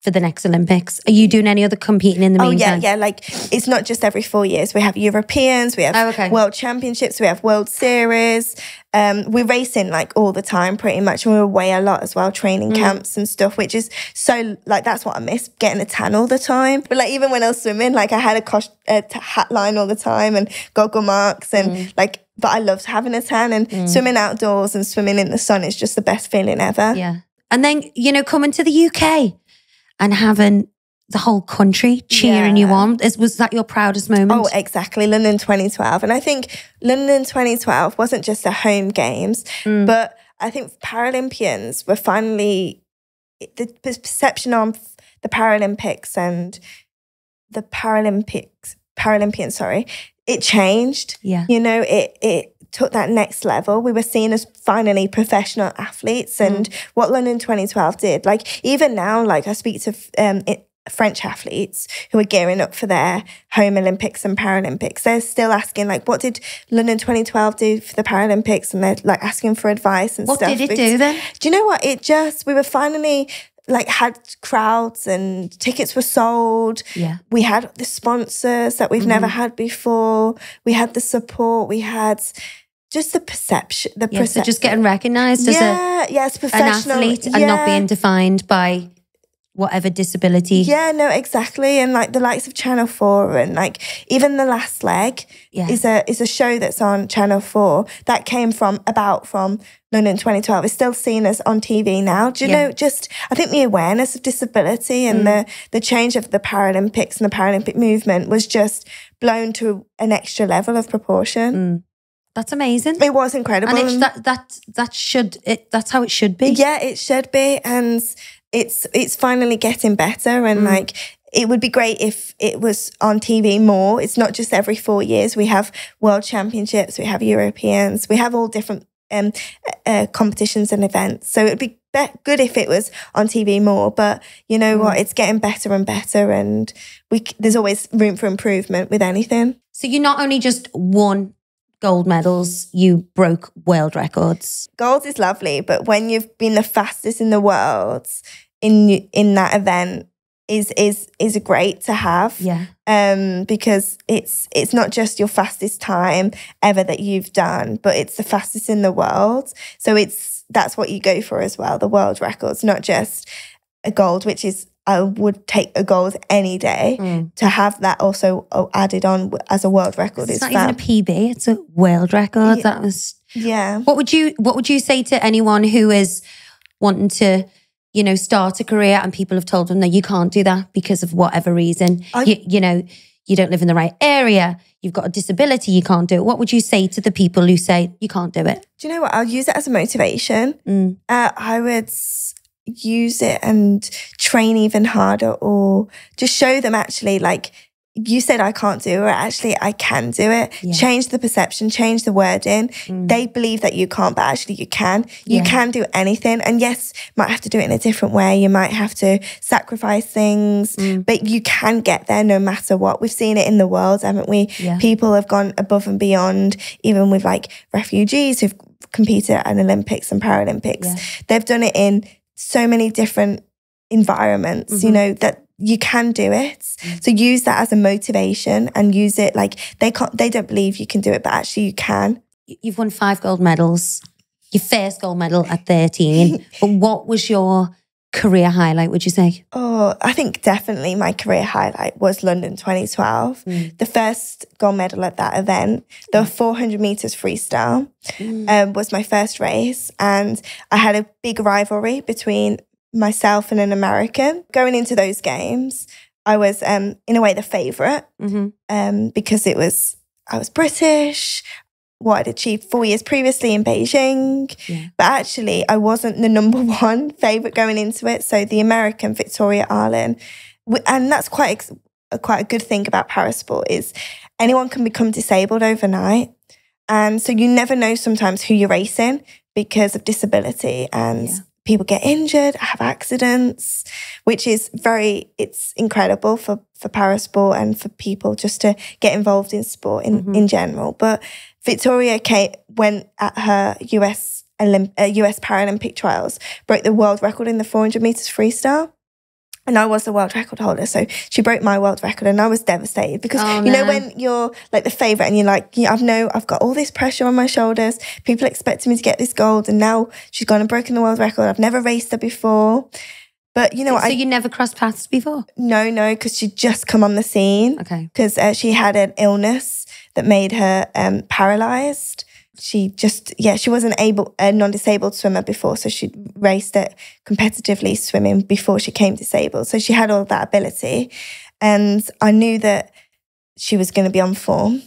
for the next Olympics. Are you doing any other competing in the meantime? Yeah. It's not just every 4 years. We have Europeans, we have World Championships, we have World Series. We're racing all the time pretty much. And we're away a lot as well, training camps and stuff, which is so that's what I miss, getting a tan all the time. But even when I was swimming, I had a hat line all the time and goggle marks and but I loved having a tan and swimming outdoors and swimming in the sun is just the best feeling ever. Yeah. And then, coming to the UK and having the whole country cheering you on. Was that your proudest moment? Oh, exactly. London 2012. And I think London 2012 wasn't just the home games, but I think Paralympians were finally, the perception of the Paralympics and the Paralympians, it changed. Yeah. It took that next level. We were seen as finally professional athletes, and what London 2012 did, even now, I speak to French athletes who are gearing up for their home Olympics and Paralympics. They're still asking, what did London 2012 do for the Paralympics? And they're asking for advice and stuff. What did it do then? Do you know what? We were finally had crowds and tickets were sold. Yeah. We had the sponsors that we've never had before. We had the support. We had just the perception. So just getting recognised as professional, an athlete and not being defined by whatever disability. Yeah, no, exactly. And the likes of Channel 4 and even The Last Leg is a show that's on Channel 4 that came from London 2012. It's still seen as on TV now. Do you know, I think the awareness of disability and the change of the Paralympics and the Paralympic movement was just blown to an extra level of proportion. That's amazing. It was incredible. And that's how it should be. Yeah, it should be. And it's finally getting better. And it would be great if it was on TV more. It's not just every 4 years. We have World Championships, we have Europeans, we have all different competitions and events. So it would be good if it was on TV more. But you know what? It's getting better and better, and there's always room for improvement with anything. So you not only just won gold medals, you broke world records. Gold is lovely, but when you've been the fastest in the world in that event is great to have. Yeah. Because it's not just your fastest time ever that you've done, but it's the fastest in the world. So that's what you go for as well, the world records, not just a gold, which is, I would take a gold any day. To have that also added on as a world record it's not even a PB, it's a world record. Yeah. That was yeah. What would you say to anyone who is wanting to, start a career and people have told them that you can't do that because of whatever reason? You don't live in the right area, you've got a disability, you can't do it. What would you say to the people who say you can't do it? Do you know what? I'll use it as a motivation. I would use it and train even harder, or just show them actually, you said I can't do it, actually I can do it. Yeah. Change the perception, change the wording. They believe that you can't, but actually you can. You can do anything. And yes, you might have to do it in a different way. You might have to sacrifice things, but you can get there no matter what. We've seen it in the world, haven't we? Yeah. People have gone above and beyond, even with refugees who've competed at an Olympics and Paralympics. Yeah. They've done it in so many different environments, you know, that you can do it. So use that as a motivation and use it like they don't believe you can do it, but actually you can. You've won 5 gold medals, your first gold medal at 13. But what was your career highlight, would you say? Oh, I think definitely my career highlight was London 2012. The first gold medal at that event, the 400 meters freestyle was my first race. And I had a big rivalry between myself and an American. Going into those games, I was in a way the favourite because I was British, what I'd achieved 4 years previously in Beijing. Yeah. But actually, I wasn't the number one favourite going into it. So the American, Victoria Arlen, and that's quite a good thing about parasport is anyone can become disabled overnight. And so you never know sometimes who you're racing because of disability and people get injured, have accidents, which is it's incredible for parasport and for people just to get involved in sport in general. But Victoria went at her US Paralympic trials, broke the world record in the 400 meters freestyle. And I was the world record holder. So she broke my world record and I was devastated because, you know, when you're like the favourite and you're like, I've got all this pressure on my shoulders. People expecting me to get this gold and now she's gone and broken the world record. I've never raced her before. But you know what? So you never crossed paths before? No, because she'd just come on the scene. Okay. Because she had an illness that made her paralysed. She wasn't a non-disabled swimmer before, so she raced it competitively swimming before she became disabled. So she had all that ability. And I knew that she was going to be on form,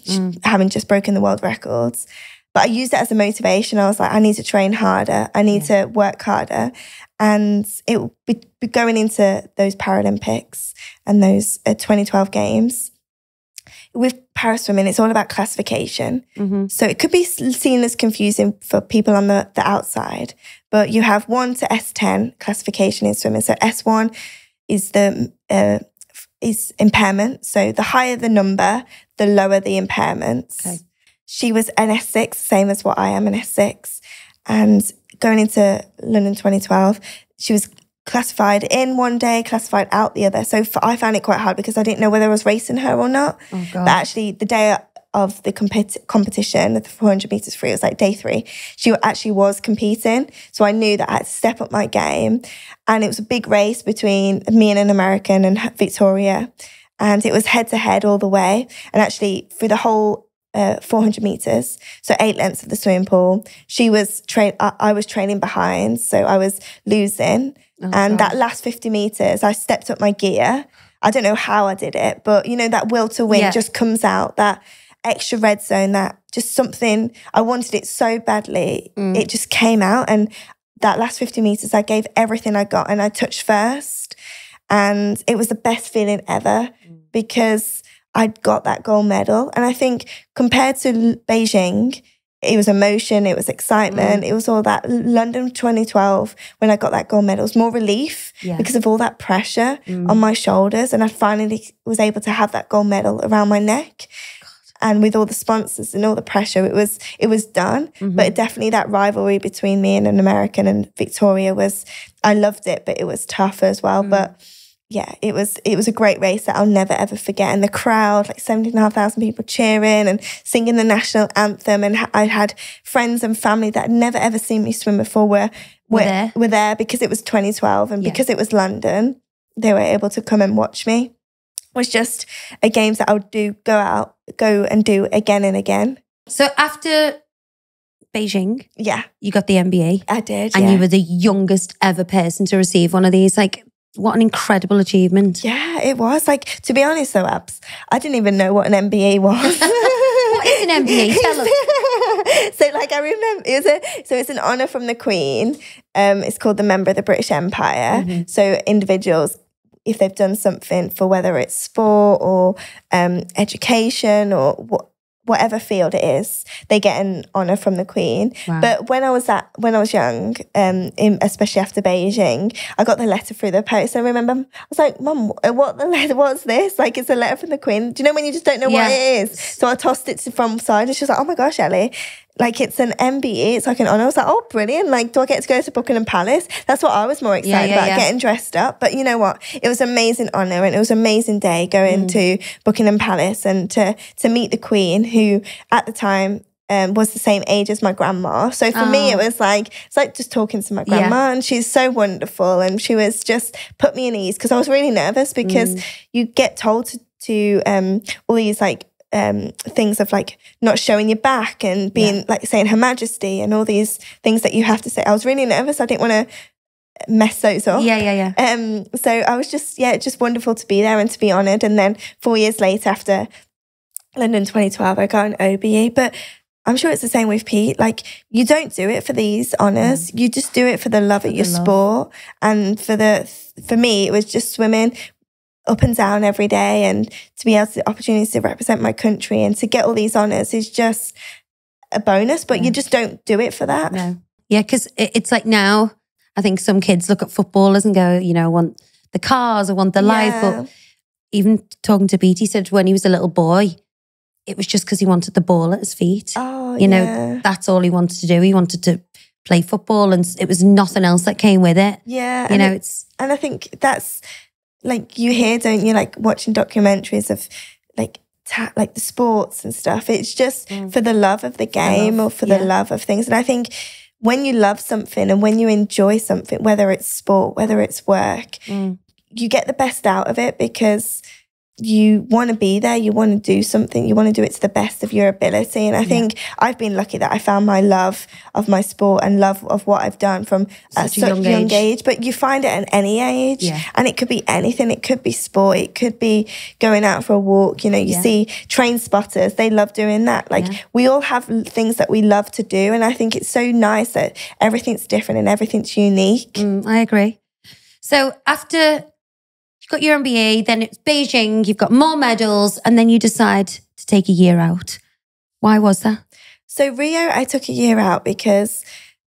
having just broken the world records. But I used it as a motivation. I was like, I need to train harder. I need to work harder. And it will be going into those Paralympics and those 2012 games. With paraswimming, it's all about classification. So it could be seen as confusing for people on the outside, but you have 1 to S10 classification in swimming. So S1 is is impairment. So the higher the number, the lower the impairments. Okay. She was an S6, same as what I am, an S6. And going into London 2012, she was classified in one day, classified out the other. So I found it quite hard because I didn't know whether I was racing her or not. Oh, God. But actually, the day of the competition, the 400 meters free, it was like day 3. She actually was competing. So I knew that I had to step up my game. And it was a big race between me and an American and Victoria. And it was head to head all the way. And actually, for the whole 400 meters, so 8 lengths of the swimming pool, I was trailing behind. So I was losing. That last 50 meters, I stepped up my gear. I don't know how I did it, but you know, that will to win just comes out, that extra red zone, that just something, I wanted it so badly. It just came out. And that last 50 meters, I gave everything I got and I touched first. And it was the best feeling ever because I'd got that gold medal. And I think compared to Beijing, it was emotion, it was excitement, it was all that. London 2012, when I got that gold medal, it was more relief because of all that pressure on my shoulders. And I finally was able to have that gold medal around my neck. God. And with all the sponsors and all the pressure, it was done. But definitely that rivalry between me and an American and Victoria I loved it, but it was tough as well. But yeah, it was a great race that I'll never, ever forget. And the crowd, like 17,500 people cheering and singing the national anthem. And I had friends and family that had never, ever seen me swim before were there because it was 2012 and because it was London, they were able to come and watch me. It was just a games that I would go and do again and again. So after Beijing, you got the MBA. I did, and you were the youngest ever person to receive one of these. Like, what an incredible achievement. Yeah, it was. Like, to be honest though, Abs, I didn't even know what an MBA was. What is an MBA? Tell us. So like I remember, it's an honour from the Queen. It's called the Member of the British Empire. So individuals, if they've done something for whether it's sport or education or whatever field it is, they get an honour from the Queen. Wow. But when I was young, especially after Beijing, I got the letter through the post. I remember I was like, Mum, what's this? Like, it's a letter from the Queen. Do you know when you just don't know what it is? So I tossed it from side and she was like, oh my gosh, Ellie, like it's an MBE, it's like an honour. I was like, oh, brilliant. Like, do I get to go to Buckingham Palace? That's what I was more excited about, getting dressed up. But you know what? It was an amazing honour and it was an amazing day going to Buckingham Palace and to meet the Queen, who at the time was the same age as my grandma. So for me, it's like just talking to my grandma, and she's so wonderful. And she was just put me at ease, because I was really nervous, because you get told to all these like things of like not showing your back and being like saying Her Majesty and all these things that you have to say. I was really nervous. I didn't want to mess those up. So I was just wonderful to be there and to be honoured. And then 4 years later, after London 2012, I got an OBE. But I'm sure it's the same with Pete. Like, you don't do it for these honours. You just do it for the love of your sport. And for me, it was just swimming up and down every day, and to be able to the opportunity to represent my country and to get all these honours is just a bonus. But you just don't do it for that. No. Yeah, because it's like now, I think some kids look at footballers and go, you know, I want the cars, I want the life. But even talking to Pete, he said when he was a little boy, it was just because he wanted the ball at his feet. Oh, you know, that's all he wanted to do. He wanted to play football, and it was nothing else that came with it. Yeah. You know, and I think that's like, you hear, don't you, like watching documentaries of like the sports and stuff. It's just for the love of the game or for the love of things. And I think when you love something and when you enjoy something, whether it's sport, whether it's work, you get the best out of it, because you want to be there, you want to do something, you want to do it to the best of your ability. And I think I've been lucky that I found my love of my sport and love of what I've done from such a young age. But you find it at any age, and it could be anything. It could be sport, it could be going out for a walk. You know, you see train spotters, they love doing that. Like we all have things that we love to do, and I think it's so nice that everything's different and everything's unique. I agree. So after you got your MBA, then it's Beijing, you've got more medals, and then you decide to take a year out. Why was that? So Rio, I took a year out because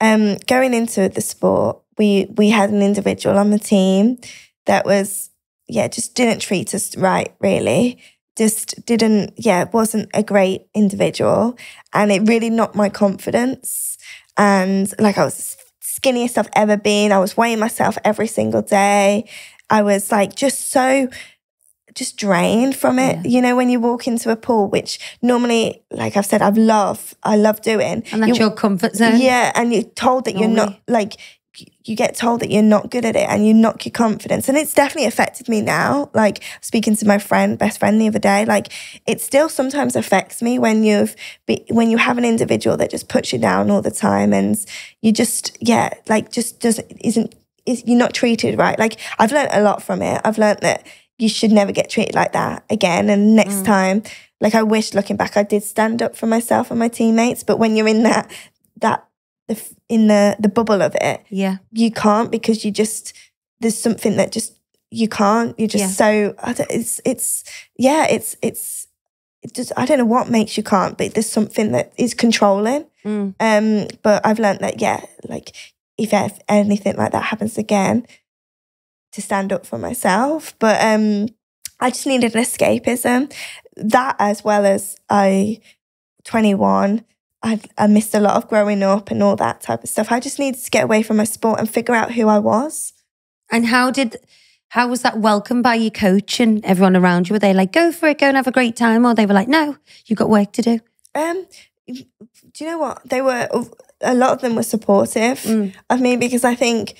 going into the sport, we had an individual on the team that was, just didn't treat us right, really. Just didn't, wasn't a great individual. And it really knocked my confidence. And like, I was the skinniest I've ever been. I was weighing myself every single day. I was like just drained from it. You know, when you walk into a pool, which normally, like I've said, I love doing. And that's your comfort zone. Yeah, and you're told that you're not, like, you get told that you're not good at it and you knock your confidence. And it's definitely affected me now. Like, speaking to my best friend the other day, like, it still sometimes affects me when you have an individual that just puts you down all the time, and you just, you're not treated right. Like, I've learned a lot from it. I've learned that you should never get treated like that again. And next time, like, I wish, looking back, I did stand up for myself and my teammates. But when you're in in the bubble of it, you can't, because there's something that just, you can't. You're just so, it's just, I don't know what makes you can't, but there's something that is controlling. But I've learned that, like, if anything like that happens again, to stand up for myself. But I just needed an escapism. That, as well as 21, I missed a lot of growing up and all that type of stuff. I just needed to get away from my sport and figure out who I was. And how was that welcomed by your coach and everyone around you? Were they like, go for it, go and have a great time? Or they were like, no, you've got work to do? Do you know what? A lot of them were supportive of me, because I think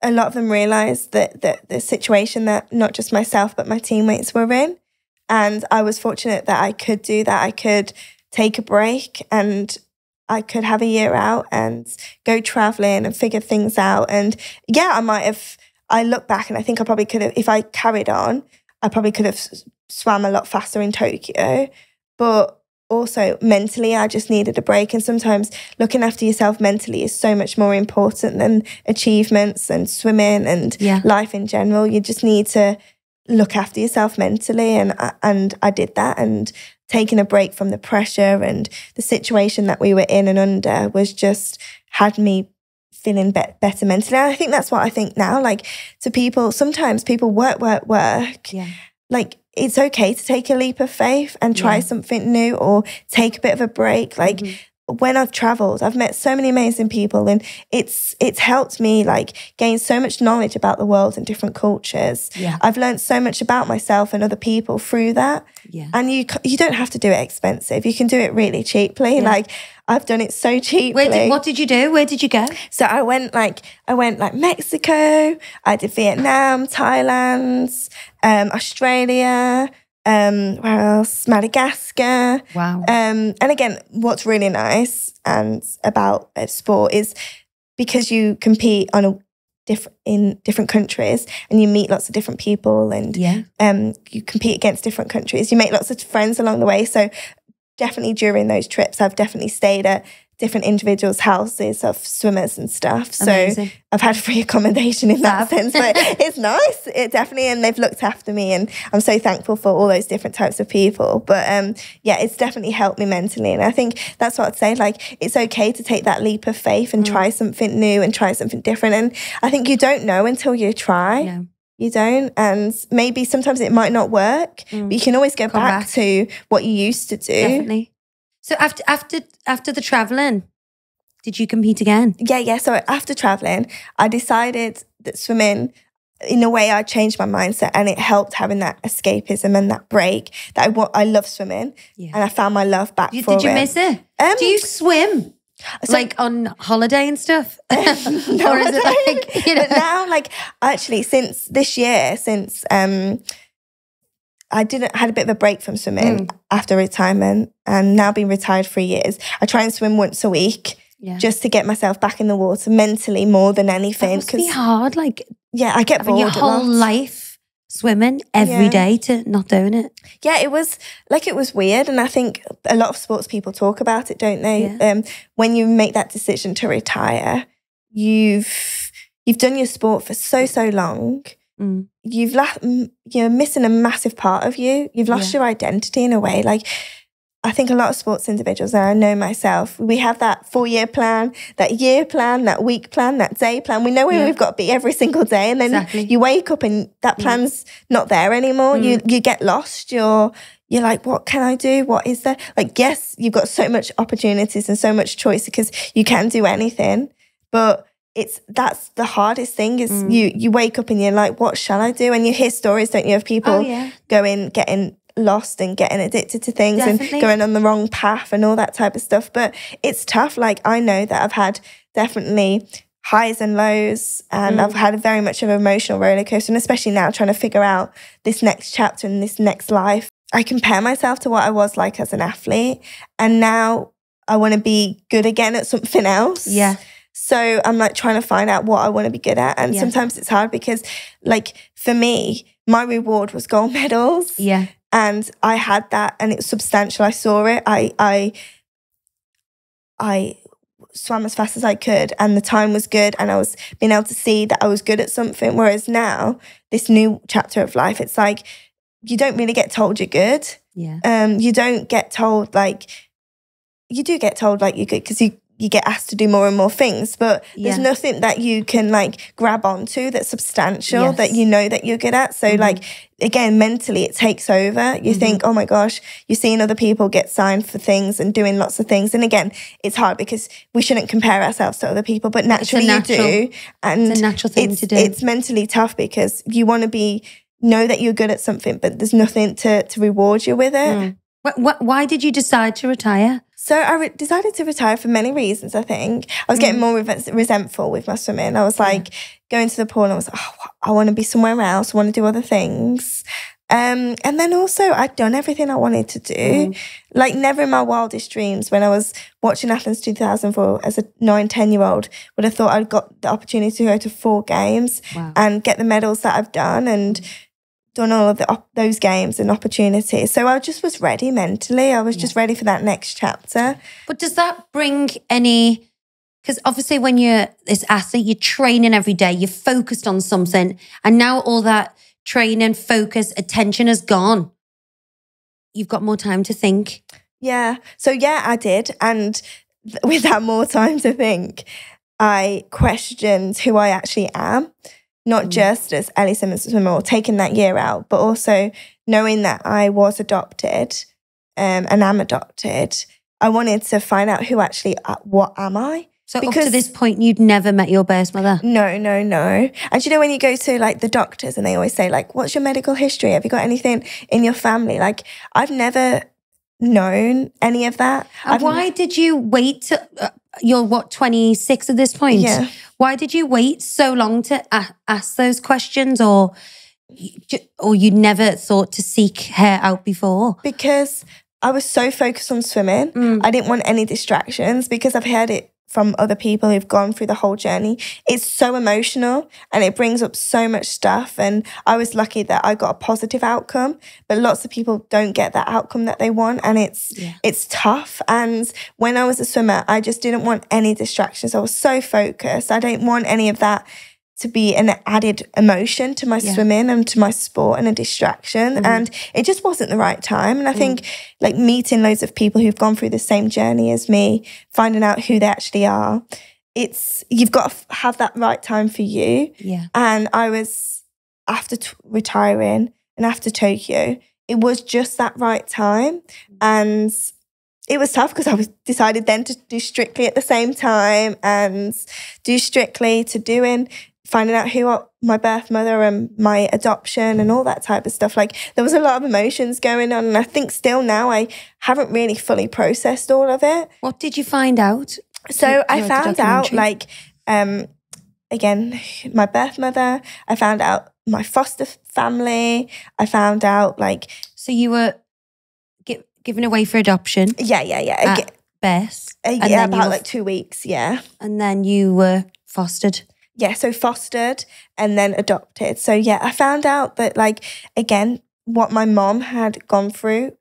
a lot of them realised that the situation that not just myself but my teammates were in. And I was fortunate that I could do that. I could take a break and I could have a year out and go travelling and figure things out. And I look back and I think I probably could have, if I carried on, I probably could have swam a lot faster in Tokyo. But also mentally, I just needed a break. And sometimes looking after yourself mentally is so much more important than achievements and swimming and life in general. You just need to look after yourself mentally. And I did that. And taking a break from the pressure and the situation that we were in and under was just, had me feeling better mentally. And I think that's what I think now. Like, to people, sometimes people work. Like, it's okay to take a leap of faith and try something new or take a bit of a break. Like, when I've travelled, I've met so many amazing people, and it's helped me like gain so much knowledge about the world and different cultures. Yeah. I've learned so much about myself and other people through that. Yeah. And you don't have to do it expensive. You can do it really cheaply. Yeah. Like I've done it so cheaply. What did you do? Where did you go? So I went like Mexico, I did Vietnam, Thailand, Australia, where else? Madagascar. Wow. And again, what's really nice and about sport is because you compete in different countries and you meet lots of different people, and you compete against different countries. You make lots of friends along the way. So definitely during those trips, I've definitely stayed at different individuals' houses of swimmers and stuff. So Amazing. I've had free accommodation in that sense, but it's nice. It definitely, and they've looked after me, and I'm so thankful for all those different types of people. But it's definitely helped me mentally. And I think that's what I'd say, like, it's okay to take that leap of faith and try something new and try something different. And I think you don't know until you try. No. You don't. And maybe sometimes it might not work, but you can always go back to what you used to do. Definitely. So after the travelling, did you compete again? Yeah. So after travelling, I decided that swimming, in a way, I changed my mindset, and it helped having that escapism and that break. That I love swimming, and I found my love back for it. Did you miss it? Do you swim? So, like on holiday and stuff? No, or is it like, you know? But now, like, actually, since this year, I had a bit of a break from swimming after retirement, and now being retired 3 years, I try and swim once a week just to get myself back in the water mentally more than anything. It must be hard, like I get bored your whole life swimming every day to not doing it. Yeah, it was weird, and I think a lot of sports people talk about it, don't they? Yeah. When you make that decision to retire, you've done your sport for so long. You're missing a massive part of you. You've lost your identity in a way. Like, I think a lot of sports individuals, and I know myself, we have that 4-year plan, that year plan, that week plan, that day plan. We know where we've got to be every single day, and then you wake up and that plan's not there anymore. You get lost. You're like, what can I do? What is there? Like, yes, you've got so much opportunities and so much choice because you can do anything, but that's the hardest thing is you wake up and you're like, what shall I do? And you hear stories, don't you, of people getting lost and getting addicted to things and going on the wrong path and all that type of stuff. But it's tough. Like, I know that I've had definitely highs and lows, and I've had very much of an emotional roller coaster, and especially now trying to figure out this next chapter and this next life. I compare myself to what I was like as an athlete, and now I want to be good again at something else. Yeah. So I'm like trying to find out what I want to be good at. And sometimes it's hard because, like, for me, my reward was gold medals. Yeah. And I had that, and it was substantial. I saw it. I swam as fast as I could, and the time was good, and I was being able to see that I was good at something. Whereas now, this new chapter of life, it's like you don't really get told you're good. Yeah. You don't get told, like, you do get told like you're good because you get asked to do more and more things, but there's nothing that you can like grab onto that's substantial that you know that you're good at. So like, again, mentally it takes over. You think, oh my gosh, you're seeing other people get signed for things and doing lots of things. And again, it's hard because we shouldn't compare ourselves to other people, but naturally you do. And it's a natural thing to do. It's mentally tough because you want to know that you're good at something, but there's nothing to reward you with it. Why did you decide to retire? So I decided to retire for many reasons, I think. I was getting more resentful with my swimming. I was like going to the pool and I was like, oh, I want to be somewhere else. I want to do other things. And then also I'd done everything I wanted to do. Like, never in my wildest dreams when I was watching Athens 2004 as a 9-10-year-old would have thought I'd got the opportunity to go to 4 games and get the medals that I've done and done all of those games and opportunities. So I just was ready mentally. I was just ready for that next chapter. But does that bring any, because obviously when you're this athlete, you're training every day, you're focused on something, and now all that training, focus, attention is gone. You've got more time to think. Yeah. So I did. And with that more time to think, I questioned who I actually am. Not just as Ellie Simmonds swimmer or taking that year out, but also knowing that I was adopted and am adopted. I wanted to find out who actually, what am I? So because up to this point, you'd never met your birth mother? No. And you know, when you go to like the doctors and they always say like, what's your medical history? Have you got anything in your family? Like, I've never known any of that. And why did you wait to, you're what, 26 at this point? Yeah. Why did you wait so long to ask those questions, or you never thought to seek her out before? Because I was so focused on swimming. I didn't want any distractions, because I've heard it from other people who've gone through the whole journey. It's so emotional and it brings up so much stuff. And I was lucky that I got a positive outcome, but lots of people don't get that outcome that they want. And it's tough. And when I was a swimmer, I just didn't want any distractions. I was so focused. I didn't want any of that to be an added emotion to my swimming and to my sport and a distraction. And it just wasn't the right time. And I think like meeting loads of people who've gone through the same journey as me, finding out who they actually are, you've got to have that right time for you. Yeah. And I was, after retiring and after Tokyo, it was just that right time. And it was tough because I decided then to do Strictly at the same time, and do Strictly to finding out who my birth mother and my adoption and all that type of stuff. Like, there was a lot of emotions going on, and I think still now I haven't really fully processed all of it. What did you find out? So I found out, like, again, my birth mother. I found out my foster family. I found out, like... So you were given away for adoption? Yeah. At birth? Yeah, about like 2 weeks, yeah. And then you were fostered? Yeah, so fostered and then adopted. So yeah, I found out that, like, again, what my mom had gone through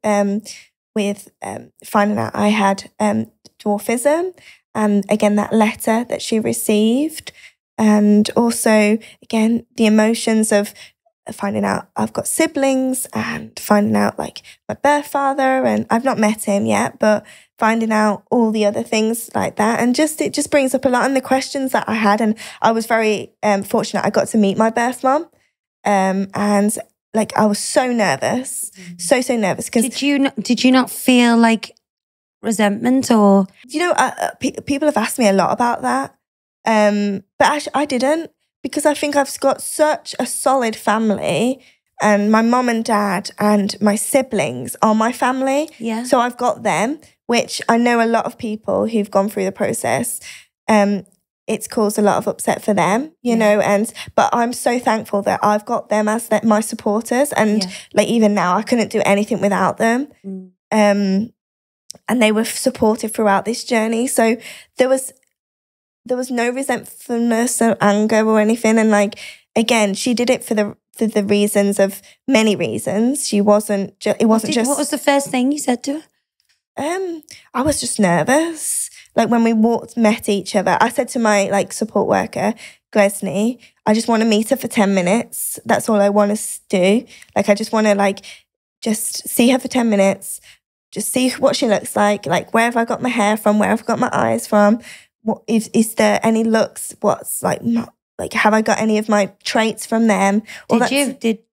with finding out I had dwarfism, and again, that letter that she received, and also, again, the emotions of finding out I've got siblings, and finding out like my birth father, and I've not met him yet, but finding out all the other things like that. And it just brings up a lot, and the questions that I had. And I was very fortunate I got to meet my birth mom, and like I was so nervous, so nervous. Because did you not feel like resentment, or? You know, people have asked me a lot about that, but actually I didn't. Because I think I've got such a solid family, and my mom and dad and my siblings are my family. Yeah. So I've got them, which I know a lot of people who've gone through the process, it's caused a lot of upset for them, you know, but I'm so thankful that I've got them as my supporters. And like, even now, I couldn't do anything without them. And they were supportive throughout this journey. So there was no resentfulness or anger or anything. And like, again, she did it for the reasons of many reasons. She wasn't just, What was the first thing you said to her? I was just nervous. Like, when we met each other, I said to my like support worker, Glesney, I just want to meet her for 10 minutes. That's all I want to do. Like, I just want to like, just see her for 10 minutes, just see what she looks like where have I got my hair from, where have I got my eyes from, what is there any looks? What's like have I got any of my traits from them? Did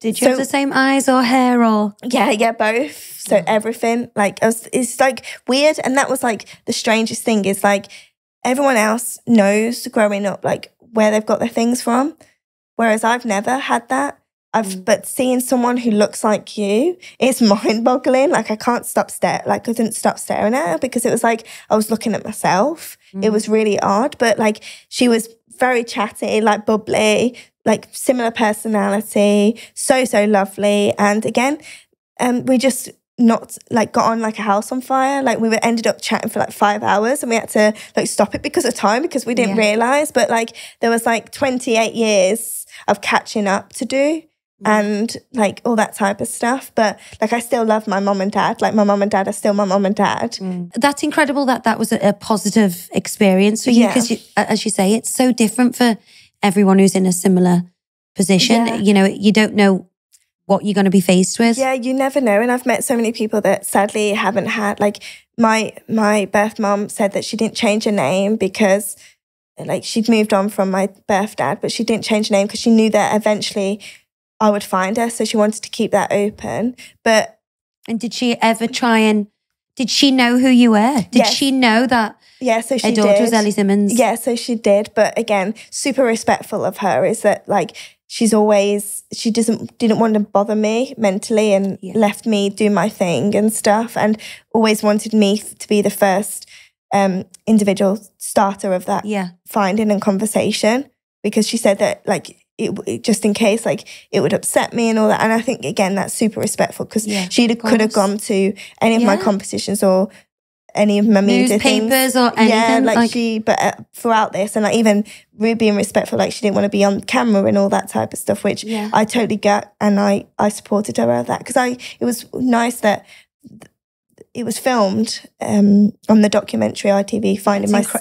you have the same eyes or hair, or? Yeah, both. So everything, like, it's like weird. And that was like the strangest thing, is like everyone else knows growing up like where they've got their things from, whereas I've never had that. But seeing someone who looks like you, it's mind-boggling. Like, I can't stop I couldn't stop staring at her, because it was like I was looking at myself. It was really odd. But like, she was very chatty, like bubbly, like similar personality, so lovely. And again, we just not like got on like a house on fire. Like, we ended up chatting for like 5 hours, and we had to like stop it because of time, because we didn't realise. But like, there was like 28 years of catching up to do. And like all that type of stuff. But like, I still love my mom and dad. Like, my mom and dad are still my mom and dad. That's incredible that was a positive experience for you, because as you say, it's so different for everyone who's in a similar position. You know, you don't know what you're going to be faced with. Yeah, you never know. And I've met so many people that sadly haven't had, like, my birth mom said that she didn't change her name because like she'd moved on from my birth dad, but she didn't change her name because she knew that eventually I would find her, so she wanted to keep that open. And did she ever try and Did she know who you were? Did she know that so she her daughter was Ellie Simmonds? Yeah, so she did. But again, super respectful of her is that like she didn't want to bother me mentally and left me do my thing and stuff, and always wanted me to be the first individual starter of that finding and conversation, because she said that like it just in case like it would upset me and all that. And I think again that's super respectful, because she could have gone to any of my competitions or any of my media newspapers or anything. But throughout this, and like even being respectful, like she didn't want to be on camera and all that type of stuff, which I totally get, and I supported her of that, because it was nice that it was filmed on the documentary ITV.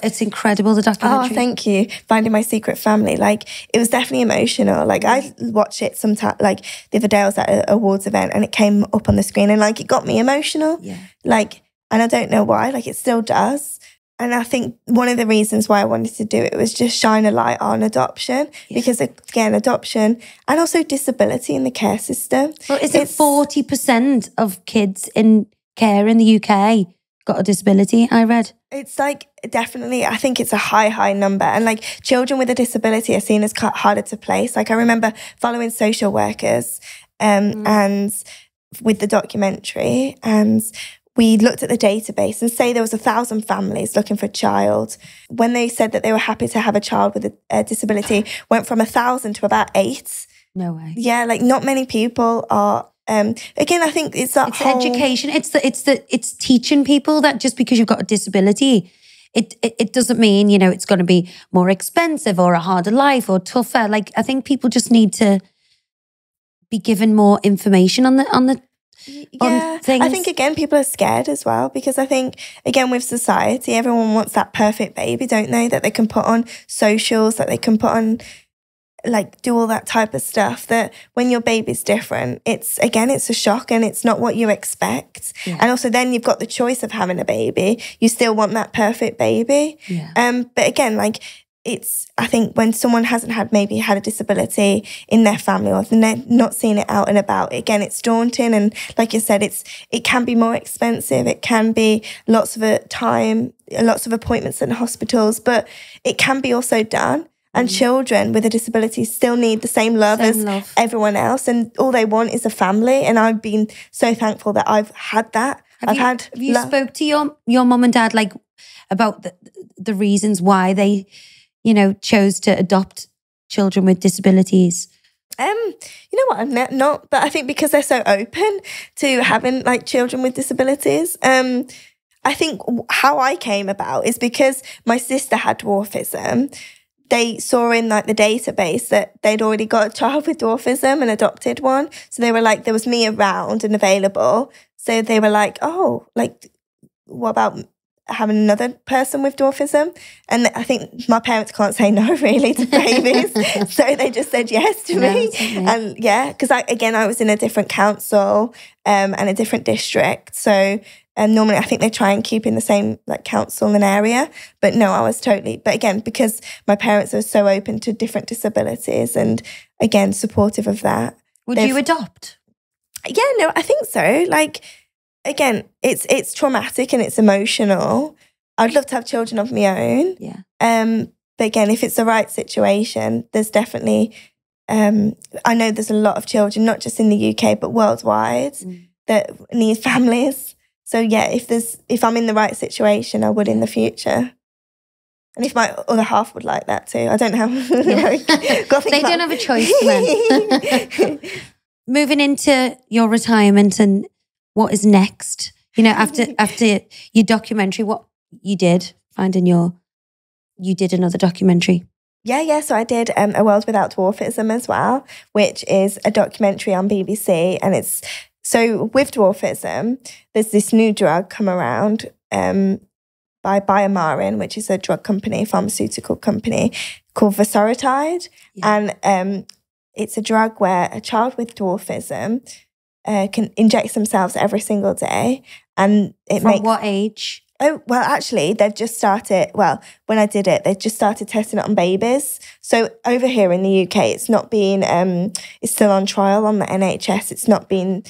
It's incredible, the documentary. Oh, thank you. Finding My Secret Family. Like, it was definitely emotional. Like, I watched it sometime. Like, the other day I was at an awards event and it came up on the screen and like it got me emotional. Yeah. Like, and I don't know why. Like, it still does. And I think one of the reasons why I wanted to do it was just shine a light on adoption, because again, adoption and also disability in the care system. Well, is it 40% of kids in care in the UK got a disability, I read? It's like, definitely, I think it's a high number. And like children with a disability are seen as harder to place. Like I remember following social workers and with the documentary, and we looked at the database and say there was 1,000 families looking for a child. When they said that they were happy to have a child with a disability, went from 1,000 to about 8. No way. Yeah, like not many people are. Again, I think it's whole education. It's teaching people that just because you've got a disability, it doesn't mean, you know, it's going to be more expensive or a harder life or tougher. Like, I think people just need to be given more information on things. I think again people are scared as well, because I think again with society, everyone wants that perfect baby, don't they? That they can put on socials, that they can put on, like, do all that type of stuff, that when your baby's different, it's a shock and it's not what you expect. Yeah. And also then you've got the choice of having a baby. You still want that perfect baby. Yeah. But again, like, I think when someone hasn't had a disability in their family, or they're not seeing it out and about, again, it's daunting. And like you said, it can be more expensive. It can be lots of time, lots of appointments in hospitals, but it can be also done. And children with a disability still need the same love as everyone else. And all they want is a family. And I've been so thankful that I've had that. Have you spoke to your mum and dad, like, about the reasons why they, you know, chose to adopt children with disabilities? You know what, not, but I think because they're so open to having like children with disabilities, I think how I came about is because my sister had dwarfism. They saw in like the database that they'd already got a child with dwarfism and adopted one. So they were like, there was me around and available. So they were like, oh, like, what about having another person with dwarfism? And I think my parents can't say no really to babies. So they just said yes to me. And yeah, because I was in a different council and a different district. So normally I think they try and keep in the same like council and area. But no, I was totally, but again, because my parents are so open to different disabilities and again, supportive of that. Would you adopt? Yeah, no, I think so. Like, again, it's traumatic and it's emotional. I'd love to have children of my own. Yeah. But again, if it's the right situation, there's definitely, I know there's a lot of children, not just in the UK, but worldwide, that need families. So yeah, if I'm in the right situation, I would in the future. And if my other half would like that too. I don't know. They don't have a choice then. Moving into your retirement and what is next? You know, after your documentary, what you did, you did another documentary. Yeah. So I did A World Without Dwarfism as well, which is a documentary on BBC. And it's, so with dwarfism, there's this new drug come around by Biomarin, which is a drug company, pharmaceutical company, called Vosoritide. Yeah. And it's a drug where a child with dwarfism can inject themselves every single day. And From what age? Oh, well, actually, they've just started, when I did it, they just started testing it on babies. So over here in the UK, it's not been, it's still on trial on the NHS. It's not been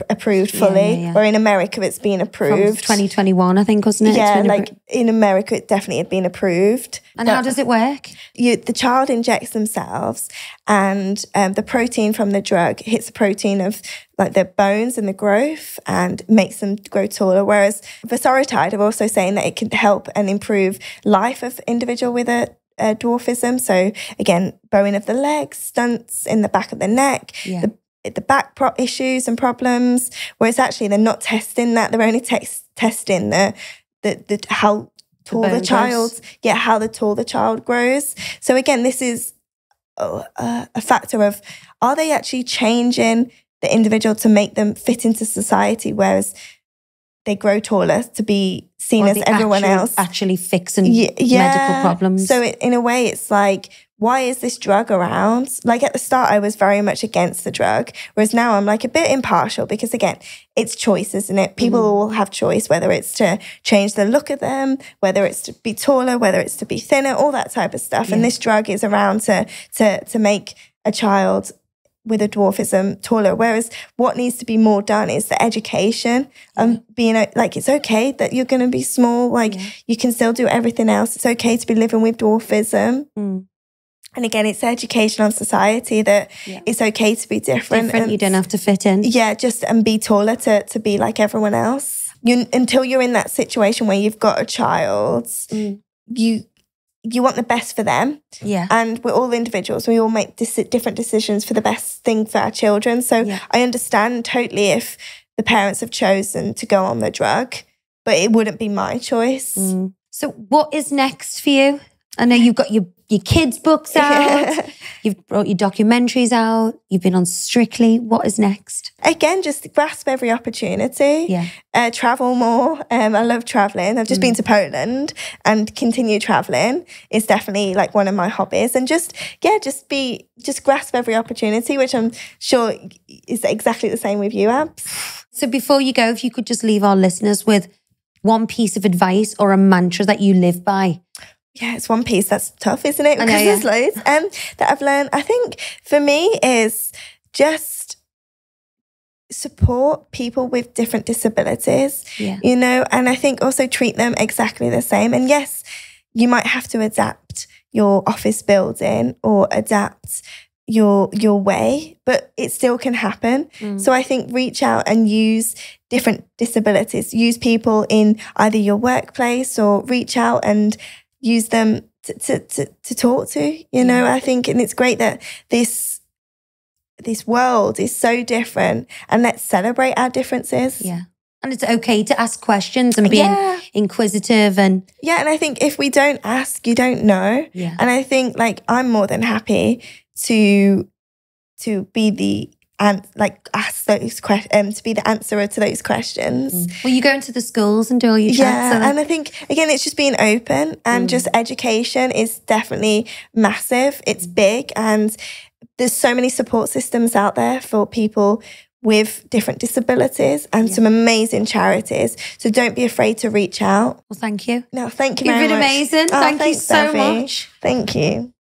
approved fully. Or in America, it's been approved. From 2021, I think, wasn't it? Yeah, like in America, it definitely had been approved. And how does it work? The child injects themselves, and the protein from the drug hits the protein of like their bones and the growth and makes them grow taller. Whereas vosoritide are also saying that it can help and improve life of individual with a dwarfism. So again, bowing of the legs, stunts in the back of the neck, the back issues and problems. Whereas actually they're not testing that; they're only testing the how tall the child, how tall the child grows. So again, this is a factor of, are they actually changing the individual to make them fit into society, whereas they grow taller to be seen as everyone else? Actually fixing medical problems. So in a way, it's like, why is this drug around? Like at the start, I was very much against the drug, whereas now I'm like a bit impartial because again, it's choice, isn't it? People will have choice, whether it's to change the look of them, whether it's to be taller, whether it's to be thinner, all that type of stuff. And this drug is around to make a child with a dwarfism taller. Whereas what needs to be more done is the education and being like, it's okay that you're going to be small. Like you can still do everything else. It's okay to be living with dwarfism. And again, it's education on society that it's okay to be different. You don't have to fit in. Yeah, and be taller to be like everyone else. Until you're in that situation where you've got a child, you want the best for them. Yeah. And we're all individuals. We all make different decisions for the best thing for our children. So I understand totally if the parents have chosen to go on the drug, but it wouldn't be my choice. So what is next for you? I know you've got your kids' books out. You've brought your documentaries out. You've been on Strictly. What is next? Again, just grasp every opportunity. Yeah. Travel more. I love traveling. I've just been to Poland, and continue traveling is definitely like one of my hobbies. And just grasp every opportunity, which I'm sure is exactly the same with you, Abs. So before you go, if you could just leave our listeners with one piece of advice or a mantra that you live by. Yeah, it's one piece. That's tough, isn't it? Because there's loads that I've learned. I think for me is just support people with different disabilities, you know, and I think also treat them exactly the same. And yes, you might have to adapt your office building or adapt your way, but it still can happen. So I think reach out and use different disabilities. Use people in either your workplace, or reach out and use them to talk to, you know. I think, and it's great that this world is so different, and let's celebrate our differences. Yeah. And it's okay to ask questions and being inquisitive and and I think if we don't ask, you don't know. And I think like I'm more than happy to be the ask those questions, to be the answerer to those questions. Well, you go into the schools and do all your chats. And I think again, it's just being open, and just education is definitely massive. It's big, and there's so many support systems out there for people with different disabilities, and some amazing charities. So don't be afraid to reach out. Well, thank you. No, thank you very much. You've been amazing. Thank you so much. Thank you.